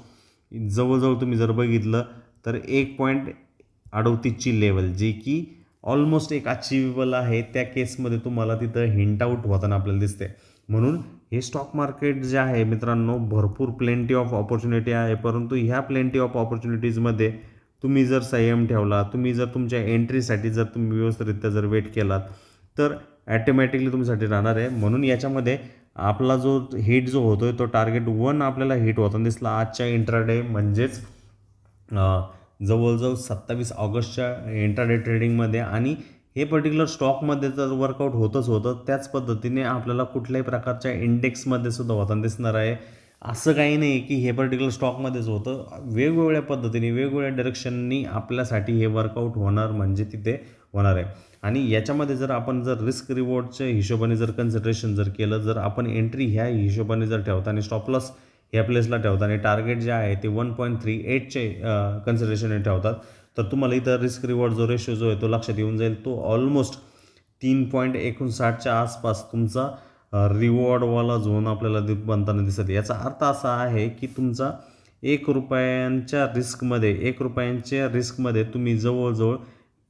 जवळजवळ तुम्ही जर बघितलं तर 1.38ची लेवल जी की ऑलमोस्ट एक अचिवेबल आहे, त्या केसमध्ये तुम्हाला तिथं हिंट आउट होताना आपल्याला दिसते. म्हणून हे स्टॉक मार्केट जे आहे मित्रांनो भरपूर प्लेंटी ऑफ ऑपॉर्च्युनिटी आहे. परंतु ह्या प्लेंटी ऑफ ऑपॉर्च्युनिटीजमध्ये तुम्ही जर संयम ठेवला, तुम्ही जर तुमच्या एंट्रीसाठी जर तुम्ही व्यवस्थितरित्या जर वेट केलात तर ॲटोमॅटिकली तुमच्यासाठी राहणार आहे. म्हणून याच्यामध्ये आपला जो हिट जो होतो आहे तो टार्गेट 1 आपल्याला हिट होताना दिसला आजच्या इंट्राडे म्हणजेच जवळजवळ 27 ऑगस्टच्या इंट्राडे ट्रेडिंगमध्ये. आणि हे पर्टिक्युलर स्टॉकमध्ये तर वर्कआउट होतच होतं, त्याच पद्धतीने आपल्याला कुठल्याही प्रकारच्या इंडेक्समध्ये सुद्धा होताना दिसणार आहे. असं काही नाही की हे पर्टिक्युलर स्टॉकमध्येच होतं, वेगवेगळ्या पद्धतीने वेगवेगळ्या डायरेक्शननी आपल्यासाठी हे वर्कआउट होणार म्हणजे तिथे होणार आहे. आणि याच्यामध्ये जर आपण जर रिस्क रिवॉर्डच्या हिशोबाने जर कन्सिडरेशन जर केलं, जर आपण एंट्री ह्या हिशोबाने जर ठेवता आणि स्टॉप लॉस ह्या प्लेसला ठेवता आणि टार्गेट जे आहे ते 1.38चे कन्सिडरेशनने ठेवतात तर तुम्हाला इथं रिस्क रिवॉर्ड जो रेशो जो आहे तो लक्षात येऊन जाईल. तो ऑलमोस्ट 3.59च्या आसपास तुमचा रिवॉर्डवाला झोन आपल्याला बनताना दिसत. याचा अर्थ असा आहे की तुमचा 1 रुपयांच्या रिस्कमध्ये तुम्ही जवळजवळ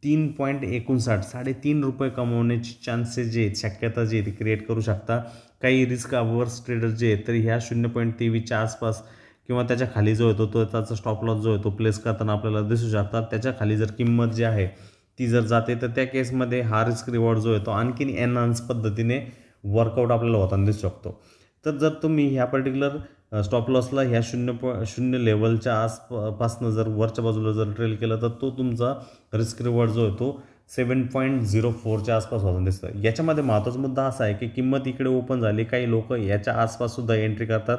3.59 3.5 रुपये कमवण्याची चान्सेस जे आहेत, शक्यता जी आहे ती क्रिएट करू शकता. काही रिस्क अवर्स ट्रेडर जे आहेत तर ह्या 0.23च्या आसपास किंवा त्याच्या खाली जो येतो तो त्याचा स्टॉप लॉस जो आहे तो प्लेस करताना आपल्याला दिसू शकतात. त्याच्या खाली जर किंमत जी आहे ती जर जाते तर त्या केसमध्ये हा रिस्क रिवॉर्ड जो आहे तो आणखीन एनहान्स पद्धतीने वर्कआउट आपल्याला होताना दिसू शकतो. तर जर तुम्ही ह्या पर्टिक्युलर स्टॉप लॉसला ह्या 0 लेवलच्या आसपासनं जर वरच्या बाजूला जर ट्रेल केलं तर तो तुमचा रिस्क रिवॉर्ड जो आहे तो 7.04च्या आसपास होताना दिसतं. याच्यामध्ये महत्त्वाचा मुद्दा असा आहे की किंमत इकडे ओपन झाली, काही लोक याच्या आसपाससुद्धा एंट्री करतात,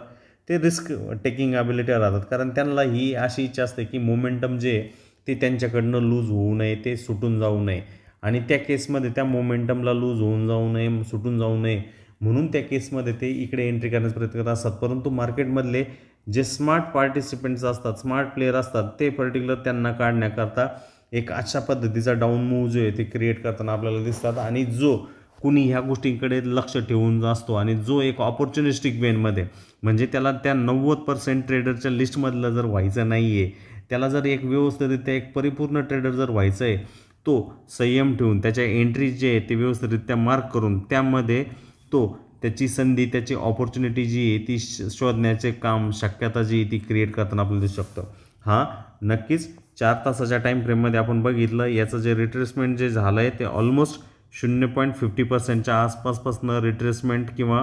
ते रिस्क टेकिंग ॲबिलिटी राहतात. कारण त्यांना ही अशी इच्छा असते की मोमेंटम जे ते त्यांच्याकडनं लूज होऊ नये, ते सुटून जाऊ नये. आणि त्या केसमध्ये त्या मोमेंटमला लूज होऊन जाऊ नये, सुटून जाऊ नये म्हणून त्या केसमध्ये ते इकडे एंट्री करण्याचा प्रयत्न करत असतात. परंतु मार्केटमधले जे स्मार्ट पार्टिसिपेंट्स असतात, स्मार्ट प्लेयर असतात, ते पर्टिक्युलर त्यांना काढण्याकरता एक अशा पद्धतीचा डाऊन मूव्ह जो आहे ते क्रिएट करताना आपल्याला दिसतात. आणि जो कुणी ह्या गोष्टींकडे लक्ष ठेवून असतो आणि जो एक ऑपॉर्च्युनिस्टिक वेनमध्ये म्हणजे त्याला त्या 90% ट्रेडरच्या लिस्टमधलं जर व्हायचं नाही आहे, त्याला जर एक व्यवस्थितरित्या एक परिपूर्ण ट्रेडर जर व्हायचं आहे, तो संयम ठेवून त्याच्या एंट्रीज जे आहे ते व्यवस्थितरित्या मार्क करून त्यामध्ये तो त्याची संधी, त्याची ऑपॉर्च्युनिटी जी आहे ती शोधण्याचे काम, शक्यता जी आहे ती क्रिएट करताना आपल्याला दिसू शकतं. हां, नक्कीच 4 तासाच्या टाईम फ्रेममध्ये आपण बघितलं याचं जे रिट्रेसमेंट जे झालं आहे ते ऑलमोस्ट 0.50%च्या आसपासपासून रिट्रेसमेंट किंवा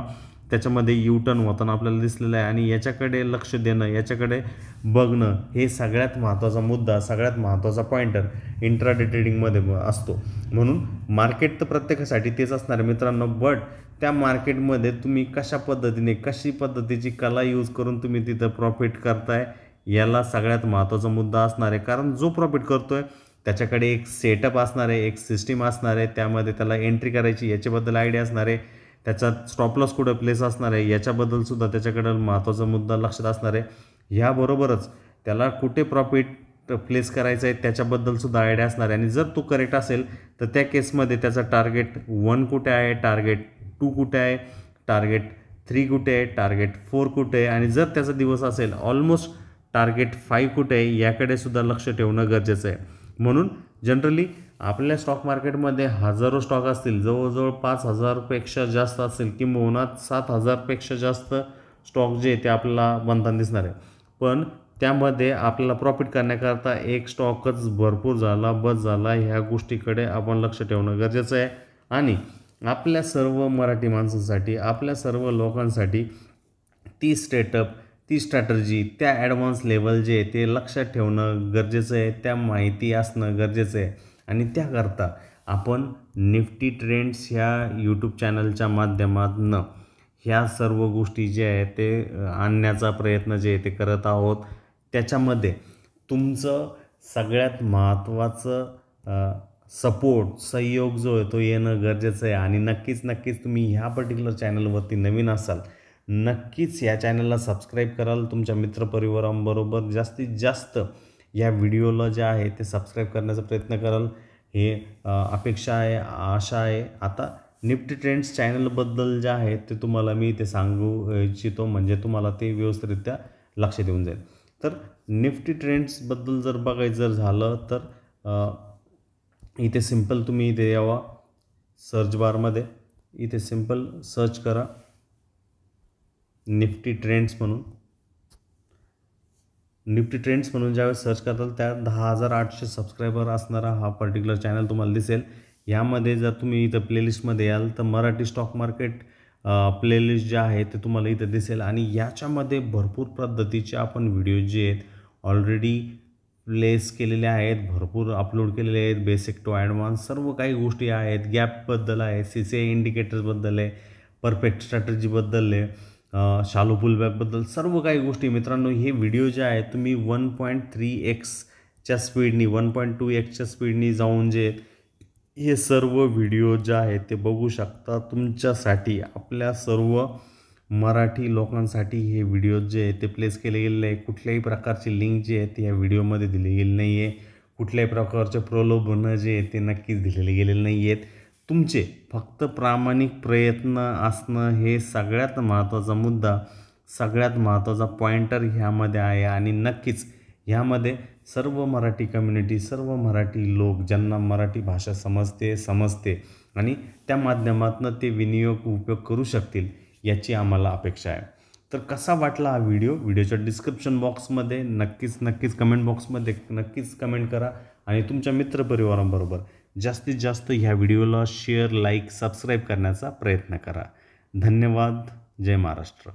त्याच्यामध्ये टर्न होताना आपल्याला दिसलेलं आहे. आणि याच्याकडे लक्ष देणं, याच्याकडे बघणं हे सगळ्यात महत्त्वाचा मुद्दा, सगळ्यात महत्त्वाचा पॉईंटर इंट्राडे ट्रेडिंगमध्ये असतो. म्हणून मार्केट तर प्रत्येकासाठी तेच असणार आहे मित्रांनो, बट त्या मार्केटमध्ये तुम्ही कशी पद्धतीची कला यूज करून तुम्ही तिथं प्रॉफिट करताय याला सगळ्यात महत्त्वाचा मुद्दा असणार आहे. कारण जो प्रॉफिट करतो आहे त्याच्याकडे एक सेटअप असणार आहे, एक सिस्टीम असणार आहे, त्यामध्ये त्याला एंट्री करायची याच्याबद्दल आयडिया असणार आहे, त्याचा स्टॉप लॉस कुठं प्लेस असणार आहे याच्याबद्दलसुद्धा त्याच्याकडं महत्त्वाचा मुद्दा लक्षात असणार आहे. ह्याबरोबरच त्याला कुठे प्रॉफिट प्लेस करायचं आहे त्याच्याबद्दलसुद्धा आयडिया असणार आहे. आणि जर तो करेक्ट असेल तर त्या केसमध्ये त्याचा टार्गेट 1 कुठे आहे, टार्गेट 2 कुठे आहे, टार्गेट 3 कुठे आहे, टार्गेट 4 कुठे आहे, आणि जर त्याचा दिवस असेल ऑलमोस्ट टार्गेट 5 कुठे आहे याकडे सुद्धा लक्ष ठेवणं गरजेचं आहे. म्हणून जनरली आपल्या स्टॉक मार्केटमध्ये हजारो स्टॉक असतील, जवळजवळ 5,000पेक्षा जास्त असतील, किंबहुना 7,000पेक्षा जास्त स्टॉक जे ते आपल्याला बनताना दिसणार आहे. पण त्यामध्ये आपल्याला प्रॉफिट करण्याकरता एक स्टॉकच भरपूर झाला, बस झाला, ह्या गोष्टीकडे आपण लक्ष ठेवणं गरजेचं आहे. आणि आपल्या सर्व मराठी माणसांसाठी, आपल्या सर्व लोकांसाठी ती स्ट्रॅटर्जी, त्या ॲडव्हान्स लेवल जे ते लक्षात ठेवणं गरजेचं आहे, त्या माहिती असणं गरजेचं आहे. आणि त्याकरता आपण निफ्टी ट्रेंड्स ह्या यूट्यूब चॅनलच्या माध्यमातून ह्या सर्व गोष्टी जे आहेत ते आणण्याचा प्रयत्न जे आहे ते करत आहोत. त्याच्यामध्ये तुमचं सगळ्यात महत्त्वाचं सपोर्ट, सहयोग जो आहे तो येणं गरजेचं आहे. आणि नक्कीच तुम्ही ह्या पर्टिक्युलर चॅनलवरती नवीन असाल, नक्कीच या चॅनलला सबस्क्राईब कराल. तुमच्या मित्रपरिवारांबरोबर जास्तीत जास्त या व्हिडिओला जे आहे ते सबस्क्राईब करण्याचा प्रयत्न कराल, हे अपेक्षा आहे, आशा आहे. आता निफ्टी ट्रेंड्स चॅनलबद्दल जे आहे ते तुम्हाला मी ते सांगू इच्छितो, म्हणजे तुम्हाला ते व्यवस्थितरित्या लक्षात येऊन जाईल. तर निफ्टी ट्रेंड्सबद्दल जर बघायचं जर झालं तर इथे सिंपल तुम्ही इथे यावा सर्च बारमध्ये, इथे सिंपल सर्च करा निफ्टी ट्रेंड्स म्हणून. निफ्टी ट्रेंड्स म्हणून ज्यावेळेस सर्च करताल त्या 10,800 सबस्क्रायबर असणारा हा पर्टिक्युलर चॅनल तुम्हाला दिसेल. यामध्ये जर तुम्ही इथं प्लेलिस्टमध्ये याल तर मराठी स्टॉक मार्केट प्लेलिस्ट जे आहे ते तुम्हाला इथं दिसेल. आणि याच्यामध्ये भरपूर पद्धतीचे आपण व्हिडिओ जे आहेत ऑलरेडी प्लेस केलेले आहेत, भरपूर अपलोड केलेले आहेत. बेसिक टू ॲडव्हान्स सर्व काही गोष्टी आहेत. गॅपबद्दल आहे, CCI इंडिकेटर्सबद्दल आहे, परफेक्ट स्ट्रॅटजीबद्दल आहे, शालो पुलबॅकबद्दल सर्व काही गोष्टी. मित्रांनो, हे व्हिडिओ जे आहेत तुम्ही 1.3x स्पीडनी 1.2x स्पीडनी जाऊन जे हे सर्व व्हिडिओ जे आहेत ते बघू शकता. तुमच्यासाठी, आपल्या सर्व मराठी लोकांसाठी हे व्हिडिओ जे आहे ते प्लेस केले गेलेले आहे. कुठल्याही प्रकारची लिंक जी आहे ती या व्हिडिओमध्ये दिली गेली नाही आहे. कुठल्याही प्रकारचे प्रलोभनं जे आहे ते नक्कीच दिलेले गेलेले नाही आहेत. तुमचे फक्त प्रामाणिक प्रयत्न असणं हे सगळ्यात महत्त्वाचा मुद्दा, सगळ्यात महत्त्वाचा पॉइंटर ह्यामध्ये आहे. आणि नक्कीच ह्यामध्ये सर्व मराठी कम्युनिटी, सर्व मराठी लोक ज्यांना मराठी भाषा समजते आणि त्या माध्यमातून ते उपयोग करू शकतील याची आम्हाला अपेक्षा आहे. तर कसा वाटला हा व्हिडिओच्या डिस्क्रिप्शन बॉक्समध्ये नक्कीच कमेंट बॉक्समध्ये नक्कीच कमेंट करा. आणि तुमच्या मित्रपरिवारांबरोबर जास्तीत जास्त ह्या व्हिडिओला शेअर, लाईक, सबस्क्राईब करण्याचा प्रयत्न करा. धन्यवाद. जय महाराष्ट्र.